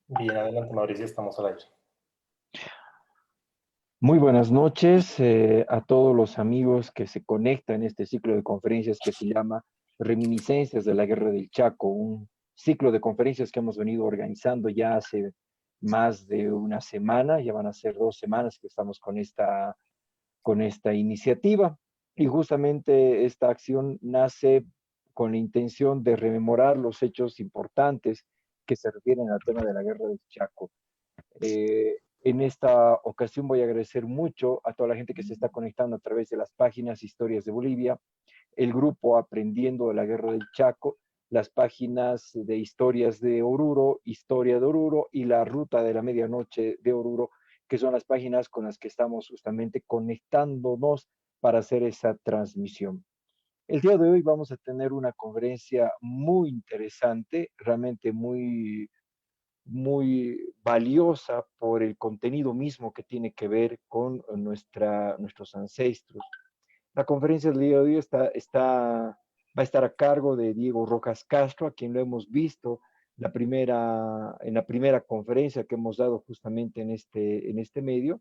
Bien, adelante Mauricio, estamos al aire. Muy buenas noches a todos los amigos que se conectan en este ciclo de conferencias que se llama Reminiscencias de la Guerra del Chaco, un ciclo de conferencias que hemos venido organizando ya hace más de una semana, ya van a ser 2 semanas que estamos con esta iniciativa. Y justamente esta acción nace con la intención de rememorar los hechos importantes que se refieren al tema de la Guerra del Chaco. En esta ocasión voy a agradecer mucho a toda la gente que se está conectando a través de las páginas Historias de Bolivia, el grupo Aprendiendo de la Guerra del Chaco, las páginas de Historias de Oruro, Historia de Oruro y la Ruta de la Medianoche de Oruro, que son las páginas con las que estamos justamente conectándonos para hacer esa transmisión. El día de hoy vamos a tener una conferencia muy interesante, realmente muy valiosa por el contenido mismo que tiene que ver con nuestros ancestros. La conferencia del día de hoy va a estar a cargo de Diego Rojas Castro, a quien lo hemos visto en la primera conferencia que hemos dado justamente en este medio.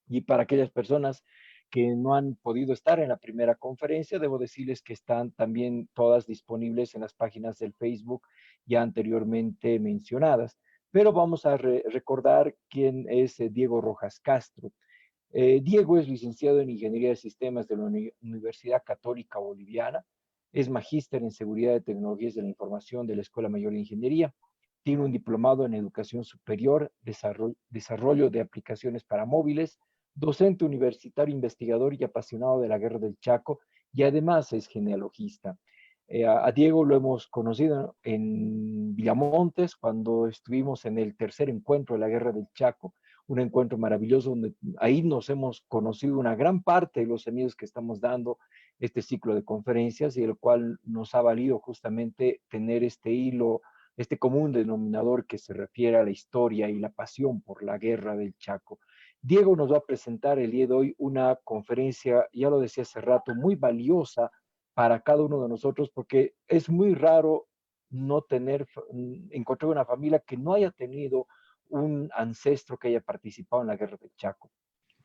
Y para aquellas personas que no han podido estar en la primera conferencia, debo decirles que están también todas disponibles en las páginas del Facebook ya anteriormente mencionadas. Pero vamos a recordar quién es Diego Rojas Castro. Diego es licenciado en Ingeniería de Sistemas de la Universidad Católica Boliviana, es magíster en Seguridad de Tecnologías de la Información de la Escuela Mayor de Ingeniería, tiene un diplomado en Educación Superior, Desarrollo de Aplicaciones para Móviles, docente universitario, investigador y apasionado de la Guerra del Chaco, y además es genealogista. A Diego lo hemos conocido en Villamontes cuando estuvimos en el tercer encuentro de la Guerra del Chaco, un encuentro maravilloso donde ahí nos hemos conocido una gran parte de los amigos que estamos dando este ciclo de conferencias y el cual nos ha valido justamente tener este hilo, este común denominador que se refiere a la historia y la pasión por la Guerra del Chaco. Diego nos va a presentar el día de hoy una conferencia, ya lo decía hace rato, muy valiosa para cada uno de nosotros porque es muy raro no encontrar una familia que no haya tenido un ancestro que haya participado en la Guerra del Chaco.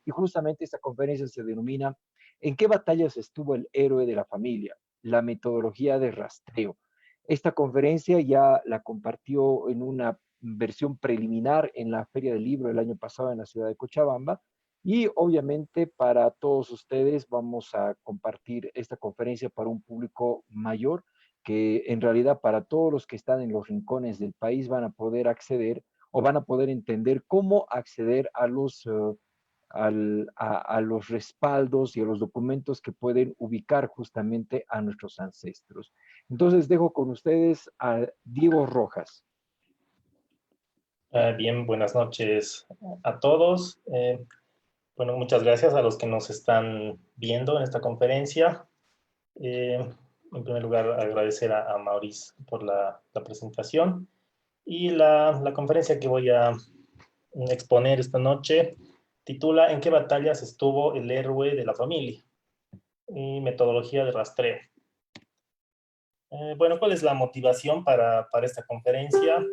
Y justamente esta conferencia se denomina ¿En qué batallas estuvo el héroe de la familia? La metodología de rastreo. Esta conferencia ya la compartió en una versión preliminar en la Feria del Libro el año pasado en la ciudad de Cochabamba y obviamente para todos ustedes vamos a compartir esta conferencia para un público mayor que en realidad para todos los que están en los rincones del país van a poder acceder o van a poder entender cómo acceder a los respaldos y a los documentos que pueden ubicar justamente a nuestros ancestros. Entonces dejo con ustedes a Diego Rojas. Bien, buenas noches a todos. Bueno, muchas gracias a los que nos están viendo en esta conferencia. En primer lugar, agradecer a Maurice por la presentación. Y la conferencia que voy a exponer esta noche titula ¿En qué batallas estuvo el héroe de la familia? Y metodología de rastreo. Bueno, ¿cuál es la motivación para esta conferencia?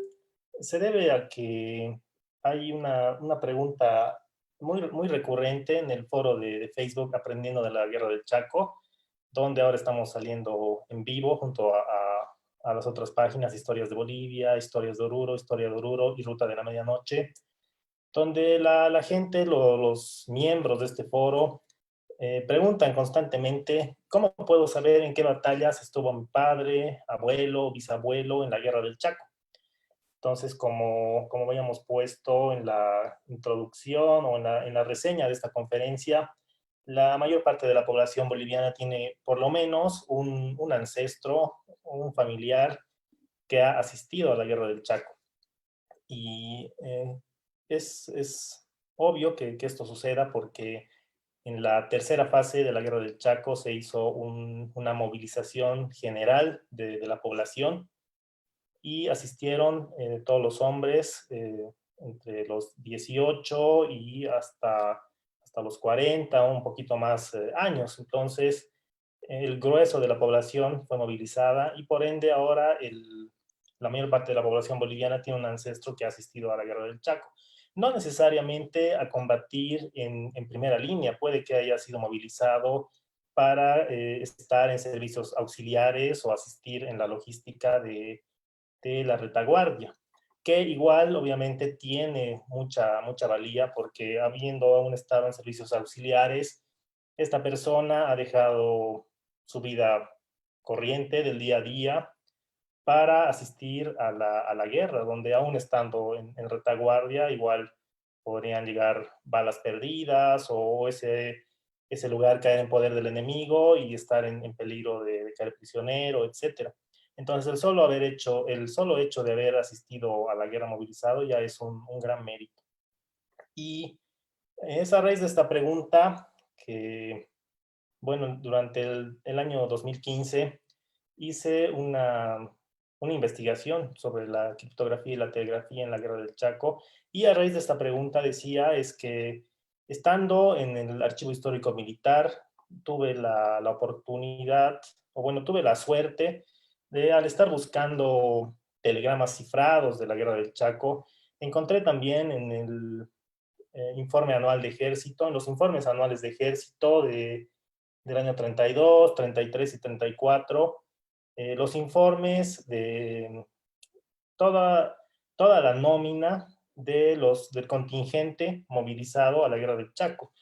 Se debe a que hay una pregunta muy recurrente en el foro de Facebook Aprendiendo de la Guerra del Chaco, donde ahora estamos saliendo en vivo junto a las otras páginas, Historias de Bolivia, Historias de Oruro, Historia de Oruro y Ruta de la Medianoche, donde la gente, los miembros de este foro, preguntan constantemente, ¿cómo puedo saber en qué batallas estuvo mi padre, abuelo, bisabuelo en la Guerra del Chaco? Entonces, como habíamos puesto en la introducción o en la reseña de esta conferencia, la mayor parte de la población boliviana tiene por lo menos un ancestro, un familiar que ha asistido a la Guerra del Chaco. Y es obvio que esto suceda porque en la tercera fase de la Guerra del Chaco se hizo una movilización general de la población y asistieron todos los hombres entre los 18 y hasta los 40, un poquito más años. Entonces, el grueso de la población fue movilizada y por ende ahora la mayor parte de la población boliviana tiene un ancestro que ha asistido a la Guerra del Chaco. No necesariamente a combatir en primera línea, puede que haya sido movilizado para estar en servicios auxiliares o asistir en la logística de la retaguardia, que igual obviamente tiene mucha valía porque habiendo aún estado en servicios auxiliares, esta persona ha dejado su vida corriente del día a día para asistir a la guerra, donde aún estando en retaguardia, igual podrían llegar balas perdidas o ese lugar caer en poder del enemigo y estar en peligro de caer prisionero, etcétera. Entonces, el solo hecho de haber asistido a la guerra movilizado ya es un gran mérito. Y es a raíz de esta pregunta que, bueno, durante el año 2015 hice una investigación sobre la criptografía y la telegrafía en la Guerra del Chaco, y a raíz de esta pregunta decía es que estando en el Archivo Histórico Militar, tuve la oportunidad, o bueno, tuve la suerte de, al estar buscando telegramas cifrados de la Guerra del Chaco, encontré también en el informe anual de ejército, en los informes anuales de ejército del año 32, 33 y 34, los informes de toda, toda la nómina del contingente movilizado a la Guerra del Chaco,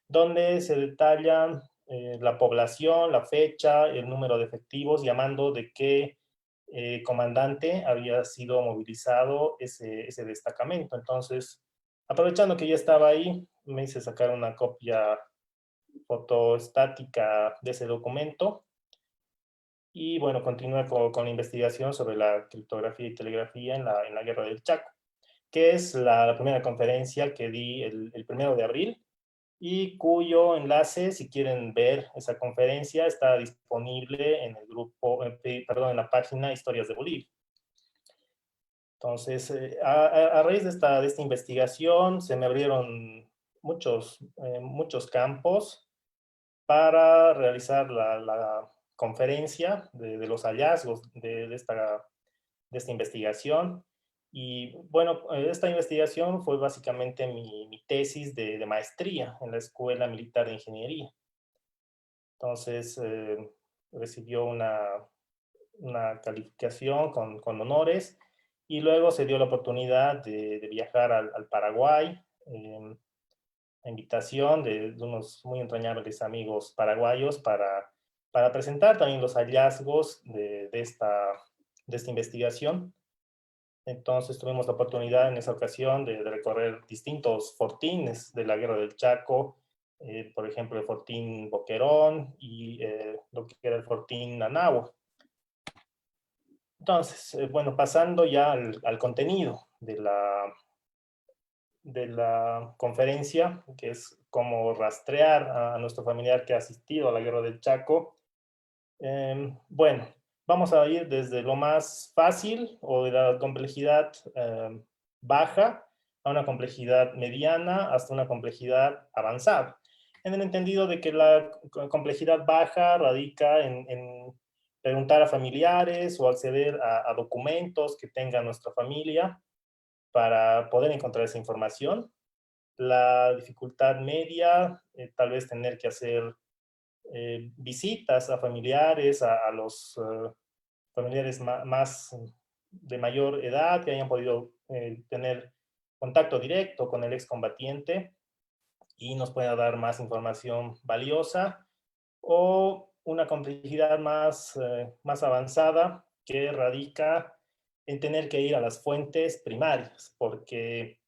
donde se detallan la población, la fecha, el número de efectivos, llamando de qué comandante había sido movilizado ese destacamento. Entonces, aprovechando que ya estaba ahí, me hice sacar una copia fotoestática de ese documento y bueno, continúa con la investigación sobre la criptografía y telegrafía en la Guerra del Chaco, que es la primera conferencia que di el 1 de abril y cuyo enlace, si quieren ver esa conferencia, está disponible en el grupo, perdón, en la página Historias de Bolivia. Entonces, a raíz de esta investigación se me abrieron muchos campos para realizar la conferencia de los hallazgos de esta investigación. Y bueno, esta investigación fue básicamente mi tesis de maestría en la Escuela Militar de Ingeniería. Entonces, recibió una calificación con honores y luego se dio la oportunidad de viajar al Paraguay, a invitación de unos muy entrañables amigos paraguayos para presentar también los hallazgos de esta investigación. Entonces tuvimos la oportunidad en esa ocasión de recorrer distintos fortines de la Guerra del Chaco, por ejemplo, el Fortín Boquerón y lo que era el Fortín Nanahua. Entonces, bueno, pasando ya al contenido de la conferencia, que es cómo rastrear a nuestro familiar que ha asistido a la Guerra del Chaco. Bueno, vamos a ir desde lo más fácil o de la complejidad baja a una complejidad mediana hasta una complejidad avanzada. En el entendido de que la complejidad baja radica en preguntar a familiares o acceder a documentos que tenga nuestra familia para poder encontrar esa información. La dificultad media, tal vez tener que hacer visitas a familiares, a los familiares más de mayor edad que hayan podido tener contacto directo con el excombatiente y nos pueda dar más información valiosa, o una complejidad más avanzada que radica en tener que ir a las fuentes primarias, porque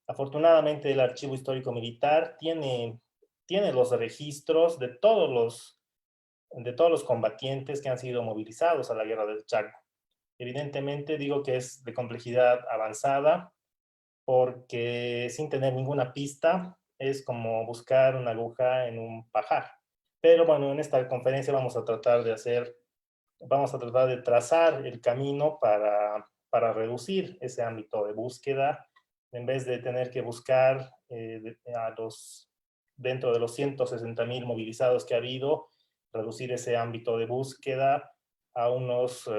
afortunadamente el Archivo Histórico Militar tiene los registros de todos los combatientes que han sido movilizados a la Guerra del Chaco. Evidentemente digo que es de complejidad avanzada porque sin tener ninguna pista es como buscar una aguja en un pajar. Pero bueno, en esta conferencia vamos a tratar de trazar el camino para reducir ese ámbito de búsqueda, en vez de tener que buscar dentro de los 160.000 movilizados que ha habido, reducir ese ámbito de búsqueda a unos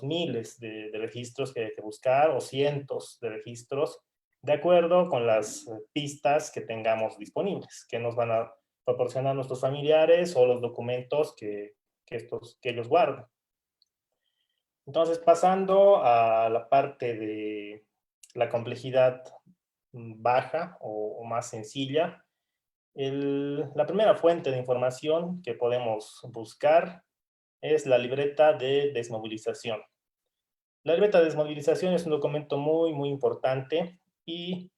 miles de registros que hay que buscar o cientos de registros, de acuerdo con las pistas que tengamos disponibles, que nos van a proporcionar nuestros familiares o los documentos que ellos guardan. Entonces, pasando a la parte de la complejidad baja o más sencilla, la primera fuente de información que podemos buscar es la libreta de desmovilización. La libreta de desmovilización es un documento muy importante y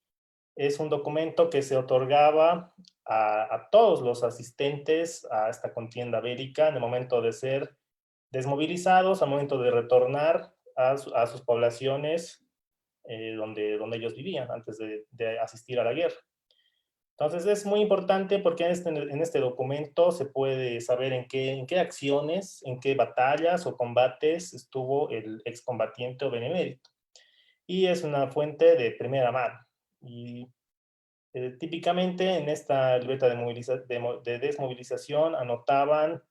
es un documento que se otorgaba a todos los asistentes a esta contienda bélica en el momento de ser desmovilizados, al momento de retornar a sus poblaciones donde ellos vivían antes de asistir a la guerra. Entonces es muy importante porque en este documento se puede saber en qué acciones, en qué batallas o combates estuvo el excombatiente o benemérito. Y es una fuente de primera mano. Y típicamente en esta libreta de desmovilización anotaban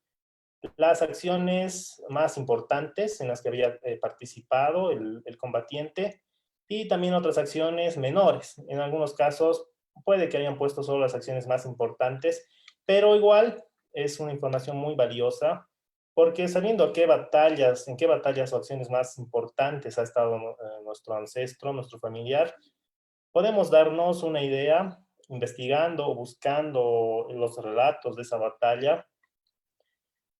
las acciones más importantes en las que había participado el combatiente y también otras acciones menores. En algunos casos puede que hayan puesto solo las acciones más importantes, pero igual es una información muy valiosa porque sabiendo en qué batallas o acciones más importantes ha estado nuestro ancestro, nuestro familiar, podemos darnos una idea investigando o buscando los relatos de esa batalla.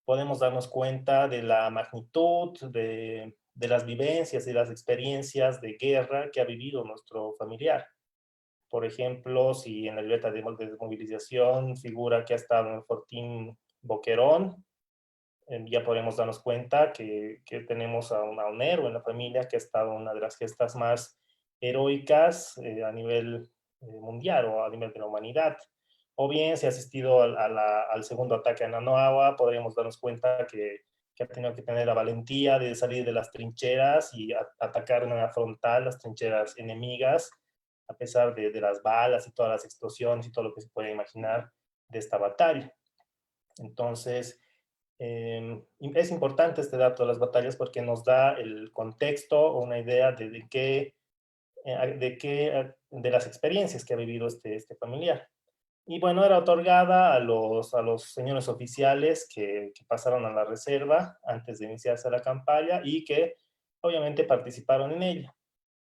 Podemos darnos cuenta de la magnitud, de las vivencias y las experiencias de guerra que ha vivido nuestro familiar. Por ejemplo, si en la libreta de desmovilización figura que ha estado en el Fortín Boquerón, ya podemos darnos cuenta que tenemos a un héroe en la familia que ha estado en una de las gestas más heroicas a nivel mundial o a nivel de la humanidad. O bien, si ha asistido al segundo ataque a Nanoagua, podríamos darnos cuenta que ha tenido que tener la valentía de salir de las trincheras y atacar de manera frontal las trincheras enemigas, a pesar de las balas y todas las explosiones y todo lo que se puede imaginar de esta batalla. Entonces, es importante este dato de las batallas porque nos da el contexto o una idea de las experiencias que ha vivido este familiar. Y bueno, era otorgada a los señores oficiales que pasaron a la reserva antes de iniciarse la campaña y que obviamente participaron en ella.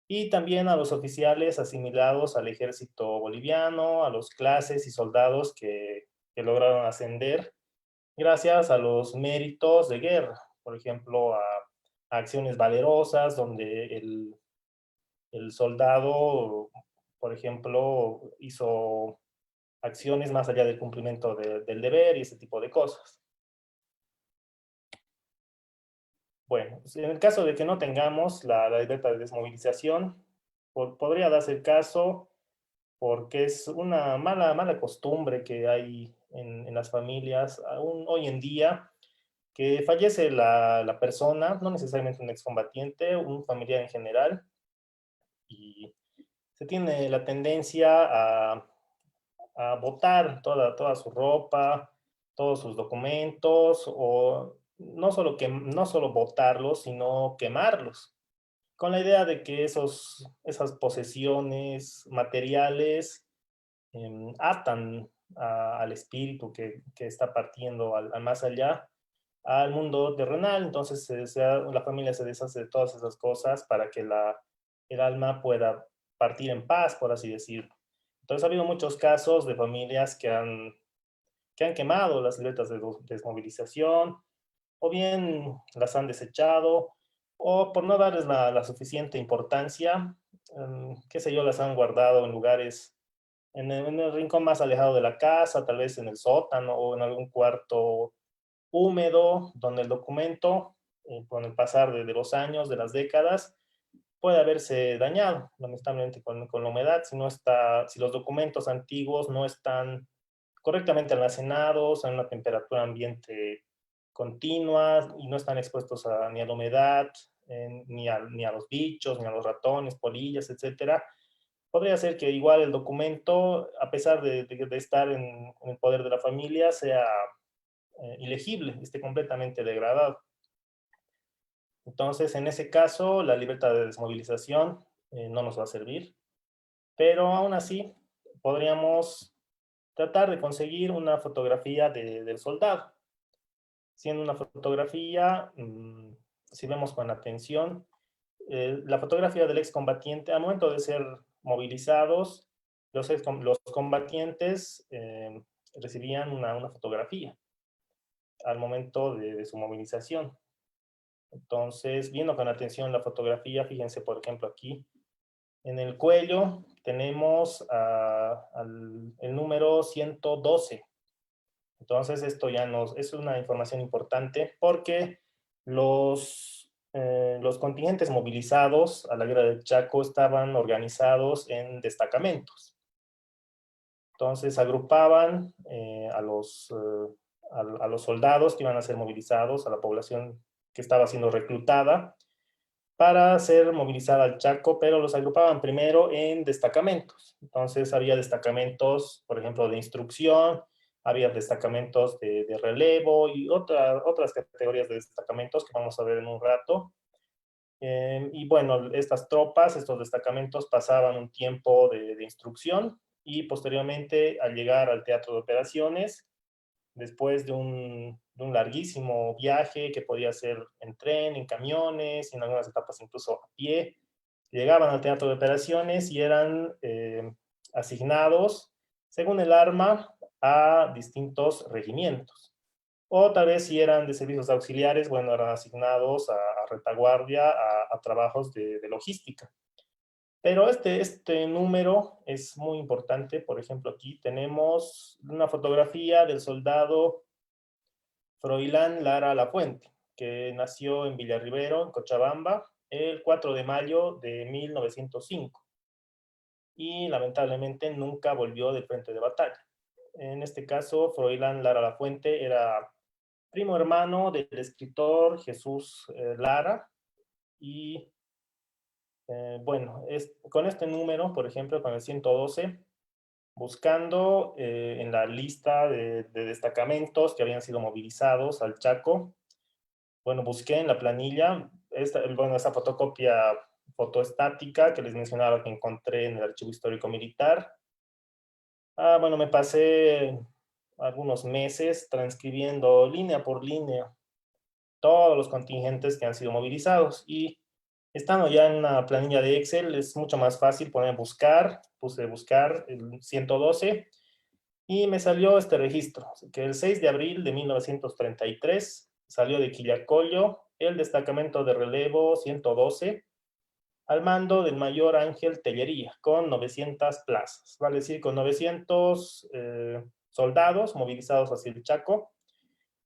Y también a los oficiales asimilados al ejército boliviano, a los clases y soldados que lograron ascender gracias a los méritos de guerra, por ejemplo, a acciones valerosas donde el soldado, por ejemplo, hizo acciones más allá del cumplimiento del deber y ese tipo de cosas. Bueno, en el caso de que no tengamos la libreta de desmovilización, podría darse el caso porque es una mala costumbre que hay en las familias, aún hoy en día, que fallece la persona, no necesariamente un excombatiente, un familiar en general, y se tiene la tendencia a botar toda su ropa, todos sus documentos, o no solo botarlos, sino quemarlos, con la idea de que esas posesiones materiales atan al espíritu que está partiendo al más allá, al mundo terrenal. Entonces la familia se deshace de todas esas cosas para que el alma pueda partir en paz, por así decirlo. Entonces ha habido muchos casos de familias que han quemado las libretas de desmovilización, o bien las han desechado, o por no darles la suficiente importancia, qué sé yo, las han guardado en lugares, en el rincón más alejado de la casa, tal vez en el sótano o en algún cuarto húmedo, donde el documento, con el pasar de los años, de las décadas, puede haberse dañado, lamentablemente, con la humedad, si los documentos antiguos no están correctamente almacenados a una temperatura ambiente continua y no están expuestos ni a la humedad, ni a los bichos, ni a los ratones, polillas, etcétera. Podría ser que igual el documento, a pesar de estar en el poder de la familia, sea ilegible, esté completamente degradado. Entonces, en ese caso, la libertad de desmovilización no nos va a servir, pero aún así podríamos tratar de conseguir una fotografía del soldado. Siendo una fotografía, si vemos con atención, la fotografía del excombatiente, al momento de ser movilizados, los combatientes recibían una fotografía al momento de su movilización. Entonces, viendo con atención la fotografía, fíjense, por ejemplo, aquí en el cuello tenemos el número 112. Entonces, esto ya es una información importante porque los contingentes movilizados a la guerra del Chaco estaban organizados en destacamentos. Entonces, agrupaban a los soldados que iban a ser movilizados, a la población que estaba siendo reclutada, para ser movilizada al Chaco, pero los agrupaban primero en destacamentos. Entonces había destacamentos, por ejemplo, de instrucción, había destacamentos de relevo y otras categorías de destacamentos que vamos a ver en un rato. Y bueno, estas tropas, estos destacamentos pasaban un tiempo de instrucción y posteriormente al llegar al teatro de operaciones, después de un larguísimo viaje que podía ser en tren, en camiones, y en algunas etapas incluso a pie, llegaban al teatro de operaciones y eran asignados, según el arma, a distintos regimientos. O tal vez si eran de servicios auxiliares, bueno, eran asignados a retaguardia, a trabajos de logística. Pero este número es muy importante. Por ejemplo, aquí tenemos una fotografía del soldado Froilán Lara Lafuente, que nació en Villarribero, en Cochabamba, el 4 de mayo de 1905 y lamentablemente nunca volvió del frente de batalla. En este caso, Froilán Lara Lafuente era primo hermano del escritor Jesús Lara y bueno, con este número, por ejemplo, con el 112, buscando en la lista de destacamentos que habían sido movilizados al Chaco, bueno, busqué en la planilla, bueno, esa fotocopia fotoestática que les mencionaba que encontré en el Archivo Histórico Militar. Bueno, me pasé algunos meses transcribiendo línea por línea todos los contingentes que han sido movilizados y estando ya en una planilla de Excel es mucho más fácil poner buscar, puse buscar el 112 y me salió este registro, que el 6 de abril de 1933 salió de Quillacollo el destacamento de relevo 112 al mando del mayor Ángel Tellería, con 900 plazas, vale decir, con 900 soldados movilizados hacia el Chaco.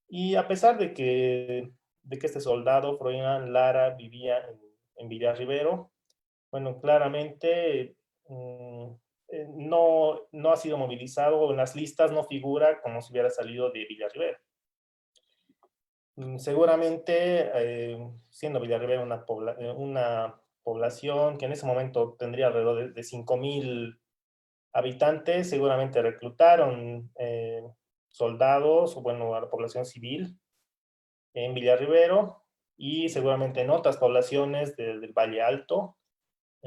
Y a pesar de que este soldado, Froilán Lara, vivía en Villarribero, bueno, claramente no ha sido movilizado, en las listas no figura como si hubiera salido de Villarribero. Seguramente, siendo Villarribero una población que en ese momento tendría alrededor de 5,000 habitantes, seguramente reclutaron soldados, o bueno, a la población civil en Villarribero y seguramente en otras poblaciones del Valle Alto,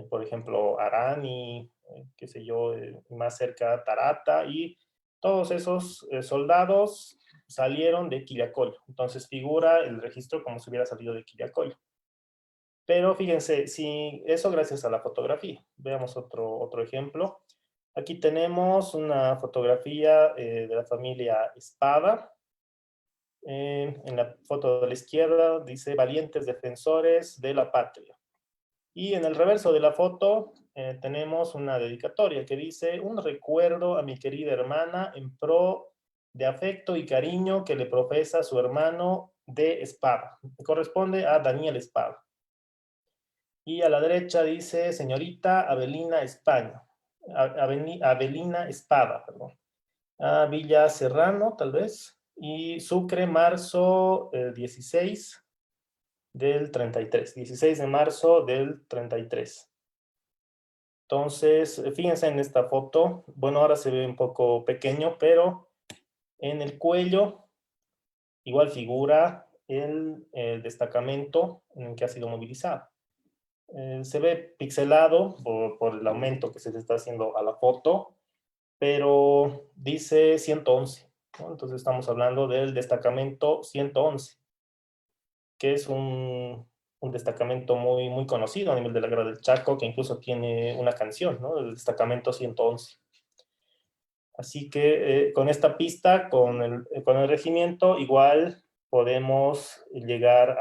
por ejemplo, Arani, qué sé yo, más cerca Tarata, y todos esos soldados salieron de Quillacollo. Entonces figura el registro como si hubiera salido de Quillacollo. Pero fíjense, si eso gracias a la fotografía. Veamos otro ejemplo. Aquí tenemos una fotografía de la familia Espada. En la foto de la izquierda dice valientes defensores de la patria. Y en el reverso de la foto tenemos una dedicatoria que dice un recuerdo a mi querida hermana en pro de afecto y cariño que le profesa su hermano de Espada. Corresponde a Daniel Espada. Y a la derecha dice señorita Avelina España. Avelina Espada, perdón. Villa Serrano, tal vez. Y Sucre, marzo 16 del 33. 16 de marzo del 33. Entonces, fíjense en esta foto. Bueno, ahora se ve un poco pequeño, pero en el cuello igual figura el destacamento en el que ha sido movilizado. Se ve pixelado por el aumento que se le está haciendo a la foto, pero dice 111, ¿no? Entonces estamos hablando del destacamento 111, que es un destacamento muy, muy conocido a nivel de la Guerra del Chaco, que incluso tiene una canción, ¿no? El destacamento 111. Así que con esta pista, con el regimiento, igual podemos llegar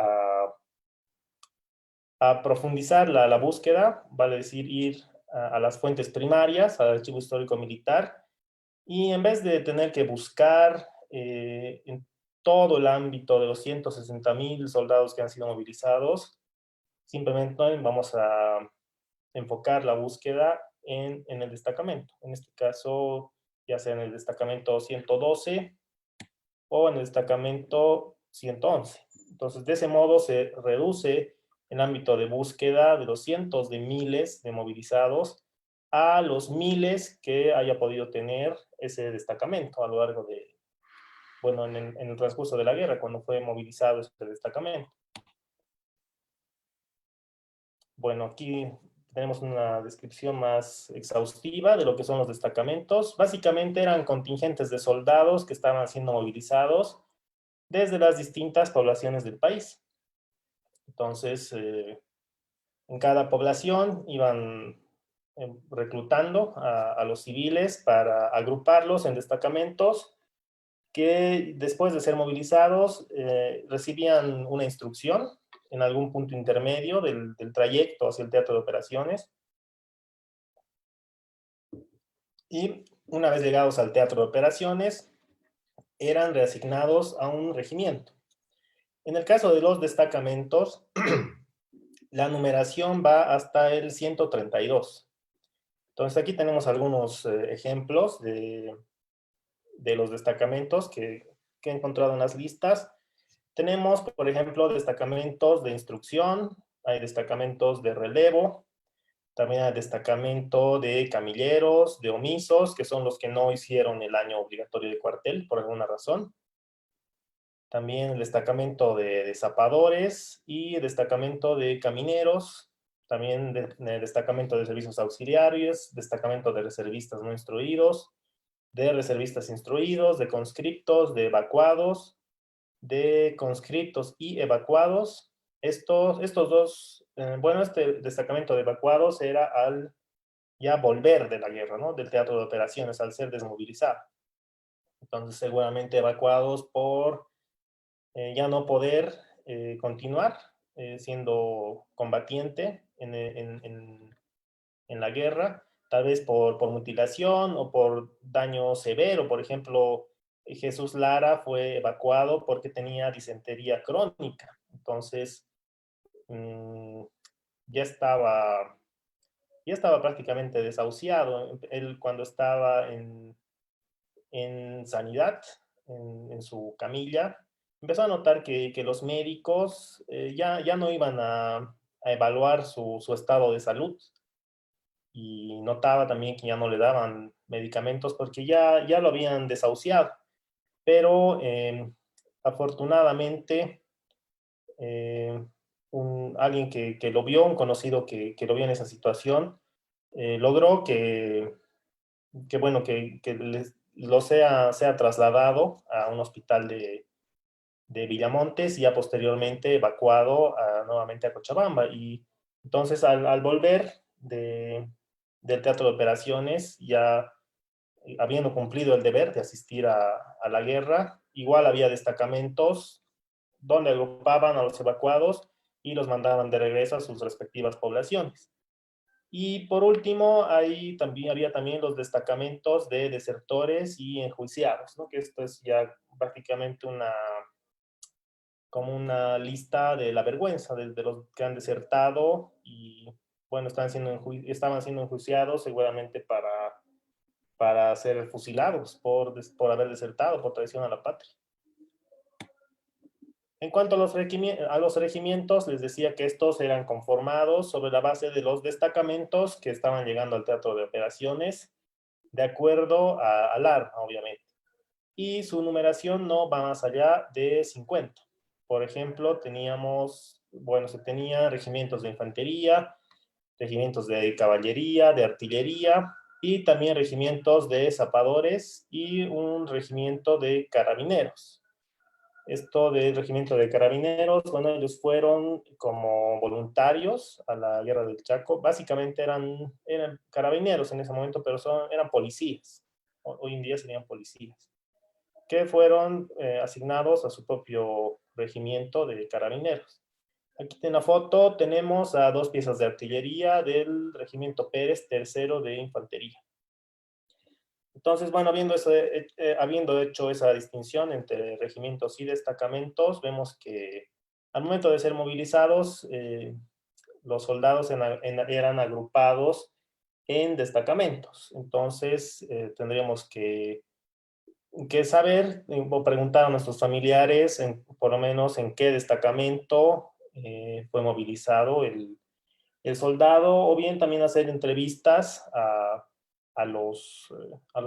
a profundizar la búsqueda, vale decir, ir a las fuentes primarias, al archivo histórico militar, y en vez de tener que buscar en todo el ámbito de los 160.000 soldados que han sido movilizados, simplemente vamos a enfocar la búsqueda en el destacamento. En este caso, ya sea en el destacamento 112 o en el destacamento 111. Entonces, de ese modo se reduce el ámbito de búsqueda de los cientos de miles de movilizados a los miles que haya podido tener ese destacamento a lo largo de, bueno, en el transcurso de la guerra, cuando fue movilizado este destacamento. Bueno, aquí tenemos una descripción más exhaustiva de lo que son los destacamentos. Básicamente eran contingentes de soldados que estaban siendo movilizados desde las distintas poblaciones del país. Entonces, en cada población iban reclutando a los civiles para agruparlos en destacamentos que después de ser movilizados recibían una instrucción en algún punto intermedio del trayecto hacia el teatro de operaciones. Y una vez llegados al teatro de operaciones, eran reasignados a un regimiento. En el caso de los destacamentos, la numeración va hasta el 132. Entonces aquí tenemos algunos ejemplos de los destacamentos que he encontrado en las listas. Tenemos, por ejemplo, destacamentos de instrucción, hay destacamentos de relevo, también hay destacamento de camilleros, de omisos, que son los que no hicieron el año obligatorio de cuartel por alguna razón. También el destacamento de zapadores y destacamento de camineros, también destacamento de servicios auxiliares, destacamento de reservistas no instruidos, de reservistas instruidos, de conscriptos, de evacuados, de conscriptos y evacuados. Estos dos, bueno, este destacamento de evacuados era al ya volver de la guerra, ¿no? Del teatro de operaciones, al ser desmovilizado. Entonces, seguramente evacuados por ya no poder continuar siendo combatiente en la guerra, tal vez por mutilación o por daño severo. Por ejemplo, Jesús Lara fue evacuado porque tenía disentería crónica. Entonces, mmm, ya estaba, ya estaba prácticamente desahuciado. Él cuando estaba en sanidad, en su camilla, empezó a notar que los médicos ya no iban a evaluar su estado de salud y notaba también que ya no le daban medicamentos porque ya lo habían desahuciado. Pero afortunadamente, eh, alguien que lo vio, un conocido que lo vio en esa situación, logró bueno, lo sea trasladado a un hospital de Villamontes y ya posteriormente evacuado nuevamente a Cochabamba. Y entonces al volver del teatro de operaciones, ya habiendo cumplido el deber de asistir a la guerra, igual había destacamentos donde agrupaban a los evacuados y los mandaban de regreso a sus respectivas poblaciones. Y por último, había también los destacamentos de desertores y enjuiciados, ¿no? Que esto es ya prácticamente como una lista de la vergüenza de los que han desertado y, bueno, estaban siendo enjuiciados seguramente para ser fusilados por haber desertado, por traición a la patria. En cuanto a los regimientos, les decía que estos eran conformados sobre la base de los destacamentos que estaban llegando al teatro de operaciones, de acuerdo al arma, obviamente. y su numeración no va más allá de 50. Por ejemplo, se tenían regimientos de infantería, regimientos de caballería, de artillería y también regimientos de zapadores y un regimiento de carabineros. Esto del regimiento de carabineros, bueno, ellos fueron como voluntarios a la guerra del Chaco. Básicamente eran carabineros en ese momento, pero eran policías. Hoy en día serían policías, que fueron asignados a su propio regimiento de carabineros. Aquí en la foto tenemos a 2 piezas de artillería del regimiento Pérez tercero de infantería. Entonces, bueno, habiendo hecho esa distinción entre regimientos y destacamentos, vemos que al momento de ser movilizados, los soldados eran agrupados en destacamentos. Entonces, tendríamos que saber o preguntar a nuestros familiares, por lo menos, en qué destacamento fue movilizado el soldado, o bien también hacer entrevistas a los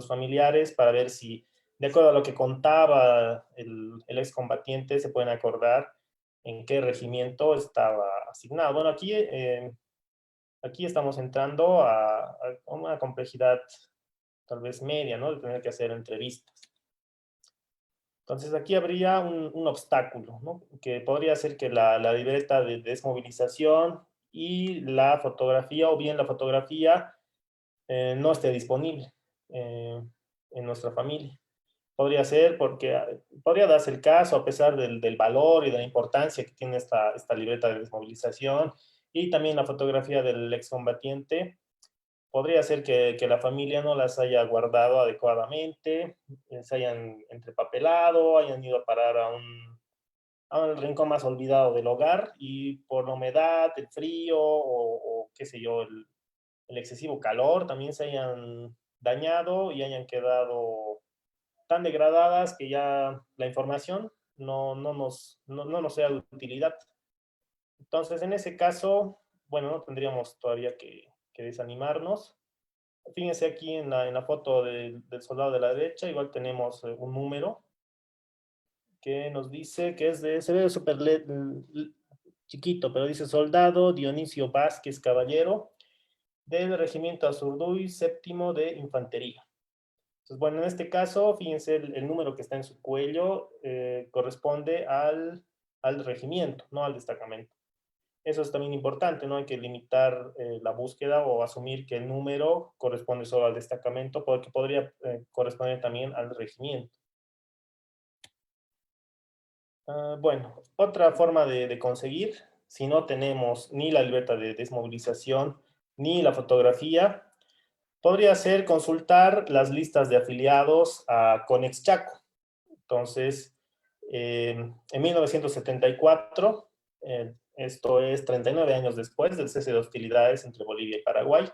familiares para ver si, de acuerdo a lo que contaba el excombatiente, se pueden acordar en qué regimiento estaba asignado. Bueno, aquí estamos entrando a una complejidad tal vez media, ¿no? De tener que hacer entrevistas. Entonces aquí habría un obstáculo, ¿no? Que podría ser que la libreta de desmovilización y la fotografía, o bien la fotografía no esté disponible eh, en nuestra familia. Podría ser porque podría darse el caso, a pesar del valor y de la importancia que tiene esta libreta de desmovilización y también la fotografía del excombatiente, podría ser que la familia no las haya guardado adecuadamente, se hayan entrepapelado, hayan ido a parar a un rincón más olvidado del hogar, y por la humedad, el frío o qué sé yo, el excesivo calor también se hayan dañado y hayan quedado tan degradadas que ya la información no nos sea de utilidad. Entonces, en ese caso, bueno, no tendríamos todavía que desanimarnos. Fíjense aquí en la foto del soldado de la derecha, igual tenemos un número que nos dice que se ve súper chiquito, pero dice soldado Dionisio Vázquez Caballero del Regimiento Azurduy séptimo de Infantería. Entonces, bueno, en este caso, fíjense, el número que está en su cuello corresponde al regimiento, no al destacamento. Eso es también importante, no hay que limitar la búsqueda o asumir que el número corresponde solo al destacamento, porque podría corresponder también al regimiento. Bueno, otra forma de conseguir, si no tenemos ni la libreta de desmovilización ni la fotografía, podría ser consultar las listas de afiliados a Conex Chaco. Entonces, en 1974, esto es 39 años después del cese de hostilidades entre Bolivia y Paraguay,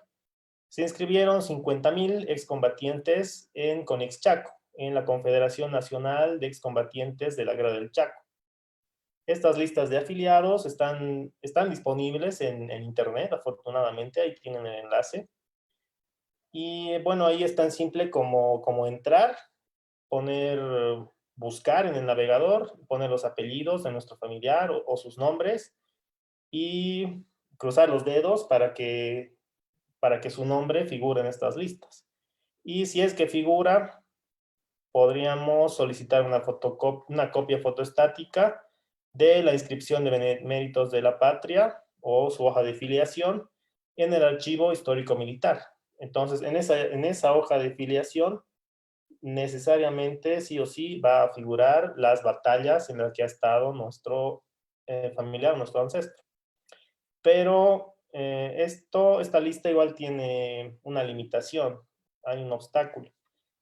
se inscribieron 50.000 excombatientes en Conex Chaco, en la Confederación Nacional de Excombatientes de la Guerra del Chaco. Estas listas de afiliados están disponibles en Internet, afortunadamente, ahí tienen el enlace. Y bueno, ahí es tan simple como entrar, poner, buscar en el navegador, poner los apellidos de nuestro familiar o sus nombres y cruzar los dedos para que su nombre figure en estas listas. Y si es que figura, podríamos solicitar una copia fotoestática de la inscripción de méritos de la patria o su hoja de filiación en el archivo histórico militar. Entonces, en esa hoja de filiación, necesariamente, sí o sí, va a figurar las batallas en las que ha estado nuestro familiar, nuestro ancestro. Pero esta lista igual tiene una limitación, hay un obstáculo.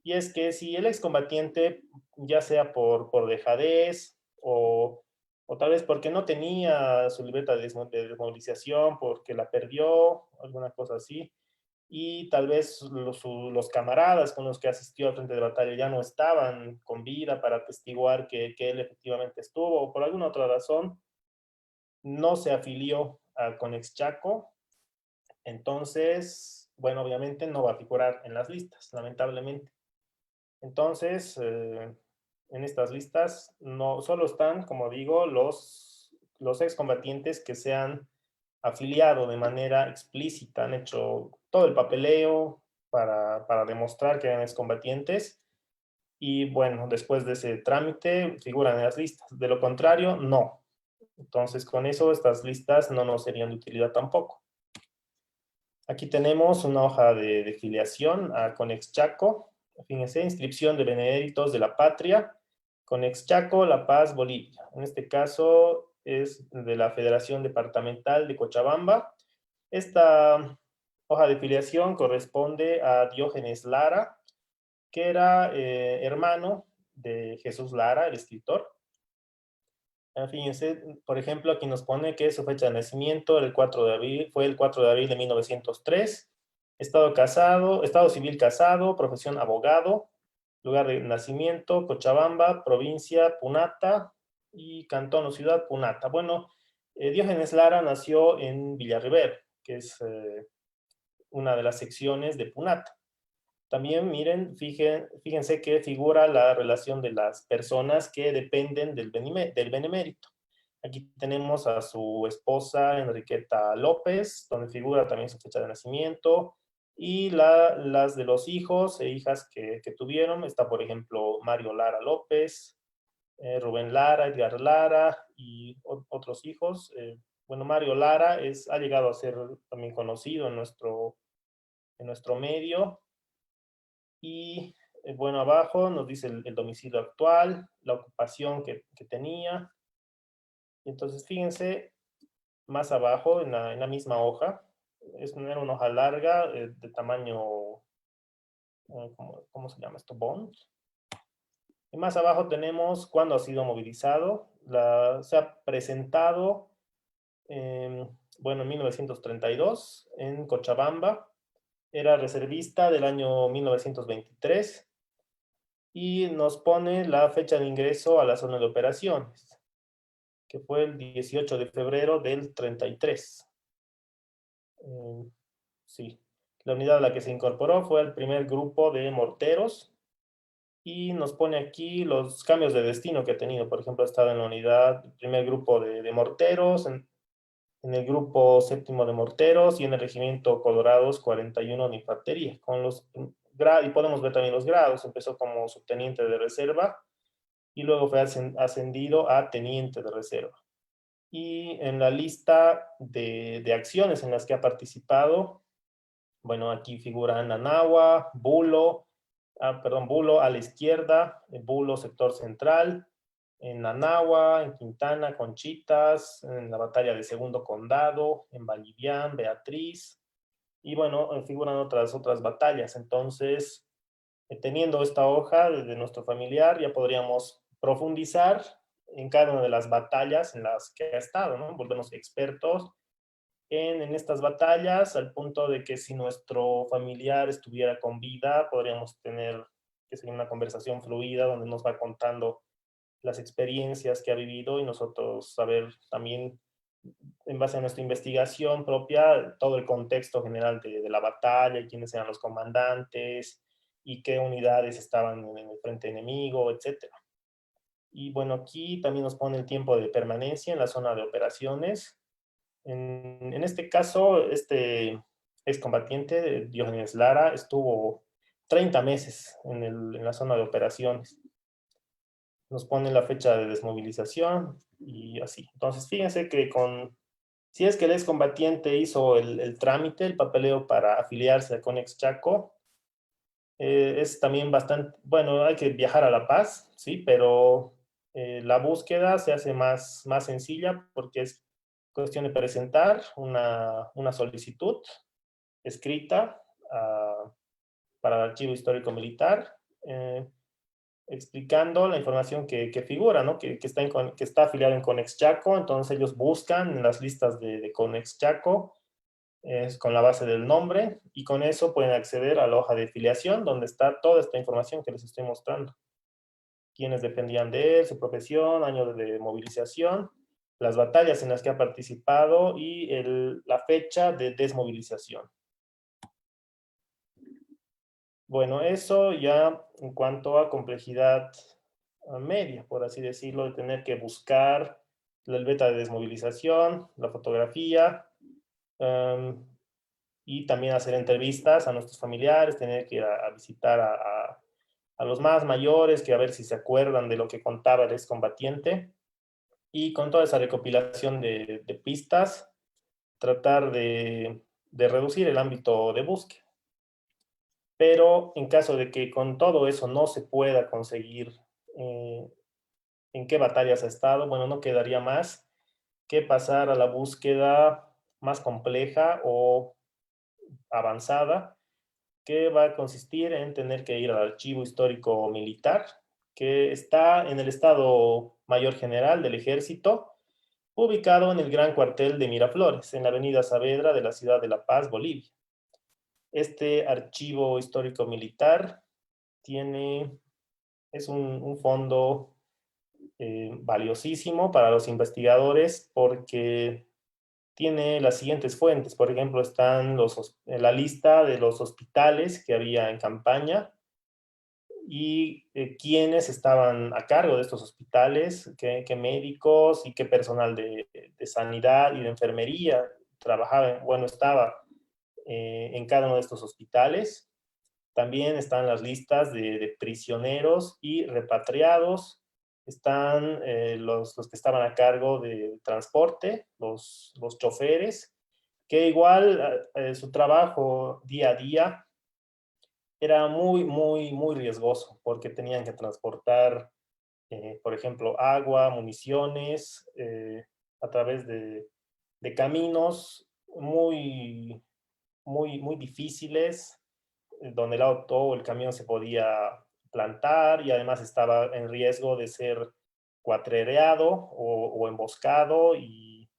Y es que si el excombatiente, ya sea por dejadez o tal vez porque no tenía su libreta de desmovilización, porque la perdió, alguna cosa así, y tal vez los camaradas con los que asistió al frente de batalla ya no estaban con vida para atestiguar que él efectivamente estuvo, o por alguna otra razón no se afilió a Conex Chaco, entonces, bueno, obviamente no va a figurar en las listas, lamentablemente. Entonces, en estas listas no solo están, como digo, los excombatientes que se han afiliado de manera explícita, han hecho todo el papeleo para demostrar que eran excombatientes y bueno, después de ese trámite figuran en las listas. De lo contrario, no. Entonces, con eso estas listas no nos serían de utilidad tampoco. Aquí tenemos una hoja de filiación a Conex Chaco. Fíjense, inscripción de beneméritos de la patria. Conex Chaco, La Paz, Bolivia. En este caso es de la Federación Departamental de Cochabamba. Esta hoja de filiación corresponde a Diógenes Lara, que era hermano de Jesús Lara, el escritor. Fíjense, por ejemplo, aquí nos pone que su fecha de nacimiento el 4 de abril, fue el 4 de abril de 1903. Estado casado, estado civil casado, profesión abogado, lugar de nacimiento, Cochabamba, provincia Punata y cantón o ciudad Punata. Bueno, Diógenes Lara nació en Villarriber, que es una de las secciones de Punata. También miren, fíjense que figura la relación de las personas que dependen del benemérito. Aquí tenemos a su esposa Enriqueta López, donde figura también su fecha de nacimiento, y las de los hijos e hijas que tuvieron. Está, por ejemplo, Mario Lara López, Rubén Lara, Edgar Lara y otros hijos. Bueno, Mario Lara ha llegado a ser también conocido en nuestro medio. Y bueno, abajo nos dice el domicilio actual, la ocupación que tenía. Entonces, fíjense, más abajo, en la misma hoja, era una hoja larga, de tamaño, ¿cómo se llama esto? Bond. Y más abajo tenemos cuándo ha sido movilizado. Se ha presentado, bueno, en 1932 en Cochabamba. Era reservista del año 1923. Y nos pone la fecha de ingreso a la zona de operaciones, que fue el 18 de febrero del 33. Sí, la unidad a la que se incorporó fue el primer grupo de morteros y nos pone aquí los cambios de destino que ha tenido. Por ejemplo, ha estado en la unidad, el primer grupo de morteros, en el grupo séptimo de morteros y en el regimiento Colorados 41 de infantería. Y podemos ver también los grados. Empezó como subteniente de reserva y luego fue ascendido a teniente de reserva. Y en la lista de acciones en las que ha participado, bueno, aquí figuran Nanagua, Bulo a la izquierda, Bulo sector central, en Nanagua, en Quintana, Conchitas, en la batalla de Segundo Condado, en Vallivian, Beatriz, y bueno, figuran otras batallas. Entonces, teniendo esta hoja de nuestro familiar, ya podríamos profundizar en cada una de las batallas en las que ha estado, ¿no? Volvernos expertos en estas batallas, al punto de que si nuestro familiar estuviera con vida, podríamos tener que ser una conversación fluida donde nos va contando las experiencias que ha vivido y nosotros saber también, en base a nuestra investigación propia, todo el contexto general de la batalla y quiénes eran los comandantes y qué unidades estaban en el frente enemigo, etcétera. Y bueno, aquí también nos pone el tiempo de permanencia en la zona de operaciones. En este caso, este excombatiente, Diógenes Lara, estuvo 30 meses en la zona de operaciones. Nos pone la fecha de desmovilización y así. Entonces, fíjense que si es que el excombatiente hizo el trámite, el papeleo para afiliarse a Conex Chaco, es también bastante, bueno, hay que viajar a La Paz, sí, pero la búsqueda se hace más sencilla porque es cuestión de presentar una solicitud escrita para el Archivo Histórico Militar, explicando la información que figura, ¿no? Que está afiliado en Conex Chaco. Entonces ellos buscan en las listas de Conex Chaco con la base del nombre, y con eso pueden acceder a la hoja de filiación donde está toda esta información que les estoy mostrando. Quiénes dependían de él, su profesión, año de movilización, las batallas en las que ha participado y la fecha de desmovilización. Bueno, eso ya en cuanto a complejidad media, por así decirlo, de tener que buscar la beta de desmovilización, la fotografía, em, y también hacer entrevistas a nuestros familiares, tener que ir a visitar a los más mayores, que a ver si se acuerdan de lo que contaba el excombatiente, y con toda esa recopilación de pistas, tratar de reducir el ámbito de búsqueda. Pero en caso de que con todo eso no se pueda conseguir eh, en qué batallas ha estado, bueno, no quedaría más que pasar a la búsqueda más compleja o avanzada, que va a consistir en tener que ir al archivo histórico militar, que está en el Estado Mayor General del Ejército, ubicado en el Gran Cuartel de Miraflores, en la avenida Saavedra de la ciudad de La Paz, Bolivia. Este archivo histórico militar tiene, es un fondo valiosísimo para los investigadores porque tiene las siguientes fuentes. Por ejemplo, están la lista de los hospitales que había en campaña y quiénes estaban a cargo de estos hospitales, qué médicos y qué personal de sanidad y de enfermería trabajaba, bueno, estaba en cada uno de estos hospitales. También están las listas de prisioneros y repatriados. Están los que estaban a cargo de transporte, los choferes, que igual su trabajo día a día era muy riesgoso porque tenían que transportar, por ejemplo, agua, municiones, a través de caminos muy difíciles, donde el auto o el camión se podía plantar y además estaba en riesgo de ser cuatrereado o emboscado y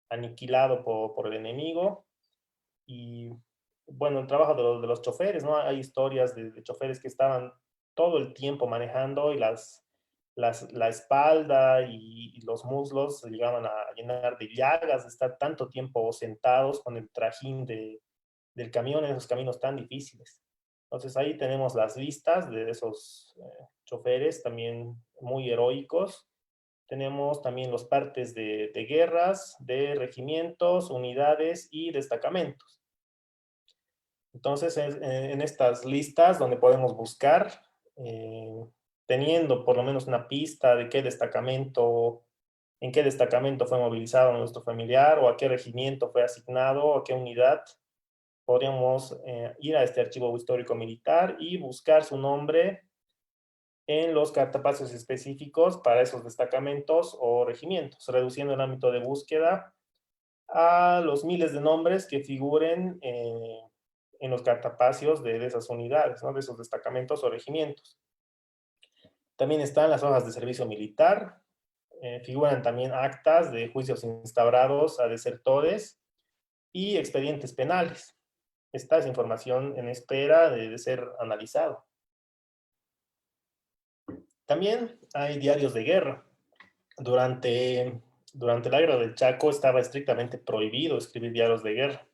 aniquilado por el enemigo. Y bueno, el trabajo de los choferes, ¿no? Hay historias de choferes que estaban todo el tiempo manejando y la espalda y los muslos se llegaban a llenar de llagas de estar tanto tiempo sentados con el trajín del camión en esos caminos tan difíciles. Entonces ahí tenemos las listas de esos choferes también muy heroicos. Tenemos también los partes de guerras, de regimientos, unidades y destacamentos. Entonces, en estas listas donde podemos buscar, eh, teniendo por lo menos una pista de qué destacamento, en qué destacamento fue movilizado nuestro familiar o a qué regimiento fue asignado o a qué unidad, podríamos ir a este archivo histórico militar y buscar su nombre en los cartapacios específicos para esos destacamentos o regimientos, reduciendo el ámbito de búsqueda a los miles de nombres que figuren en los cartapacios de esas unidades, ¿no? De esos destacamentos o regimientos. También están las hojas de servicio militar, figuran también actas de juicios instaurados a desertores y expedientes penales. Esta es información en espera de ser analizado. También hay diarios de guerra. Durante la guerra del Chaco estaba estrictamente prohibido escribir diarios de guerra.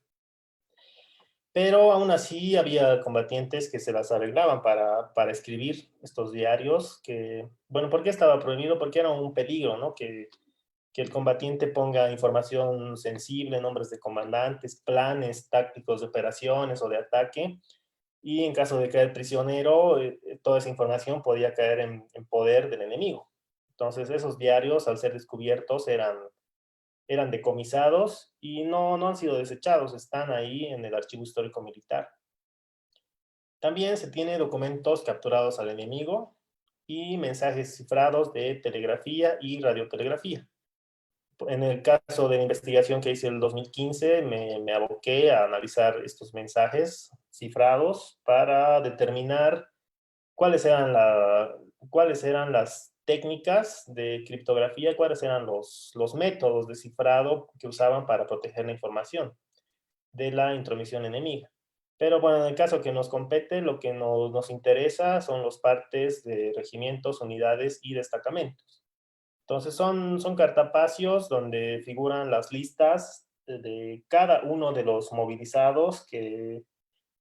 Pero aún así había combatientes que se las arreglaban para escribir estos diarios, que, bueno, ¿por qué estaba prohibido? Porque era un peligro, ¿no? Que el combatiente ponga información sensible, nombres de comandantes, planes tácticos de operaciones o de ataque, y en caso de caer prisionero, toda esa información podía caer en poder del enemigo. Entonces esos diarios, al ser descubiertos, eran decomisados y no han sido desechados, están ahí en el archivo histórico militar. También se tiene documentos capturados al enemigo y mensajes cifrados de telegrafía y radiotelegrafía. En el caso de la investigación que hice en el 2015, me aboqué a analizar estos mensajes cifrados para determinar cuáles eran, cuáles eran las técnicas de criptografía, cuáles eran los métodos de cifrado que usaban para proteger la información de la intromisión enemiga. Pero bueno, en el caso que nos compete, lo que nos interesa son los partes de regimientos, unidades y destacamentos. Entonces son cartapacios donde figuran las listas de cada uno de los movilizados que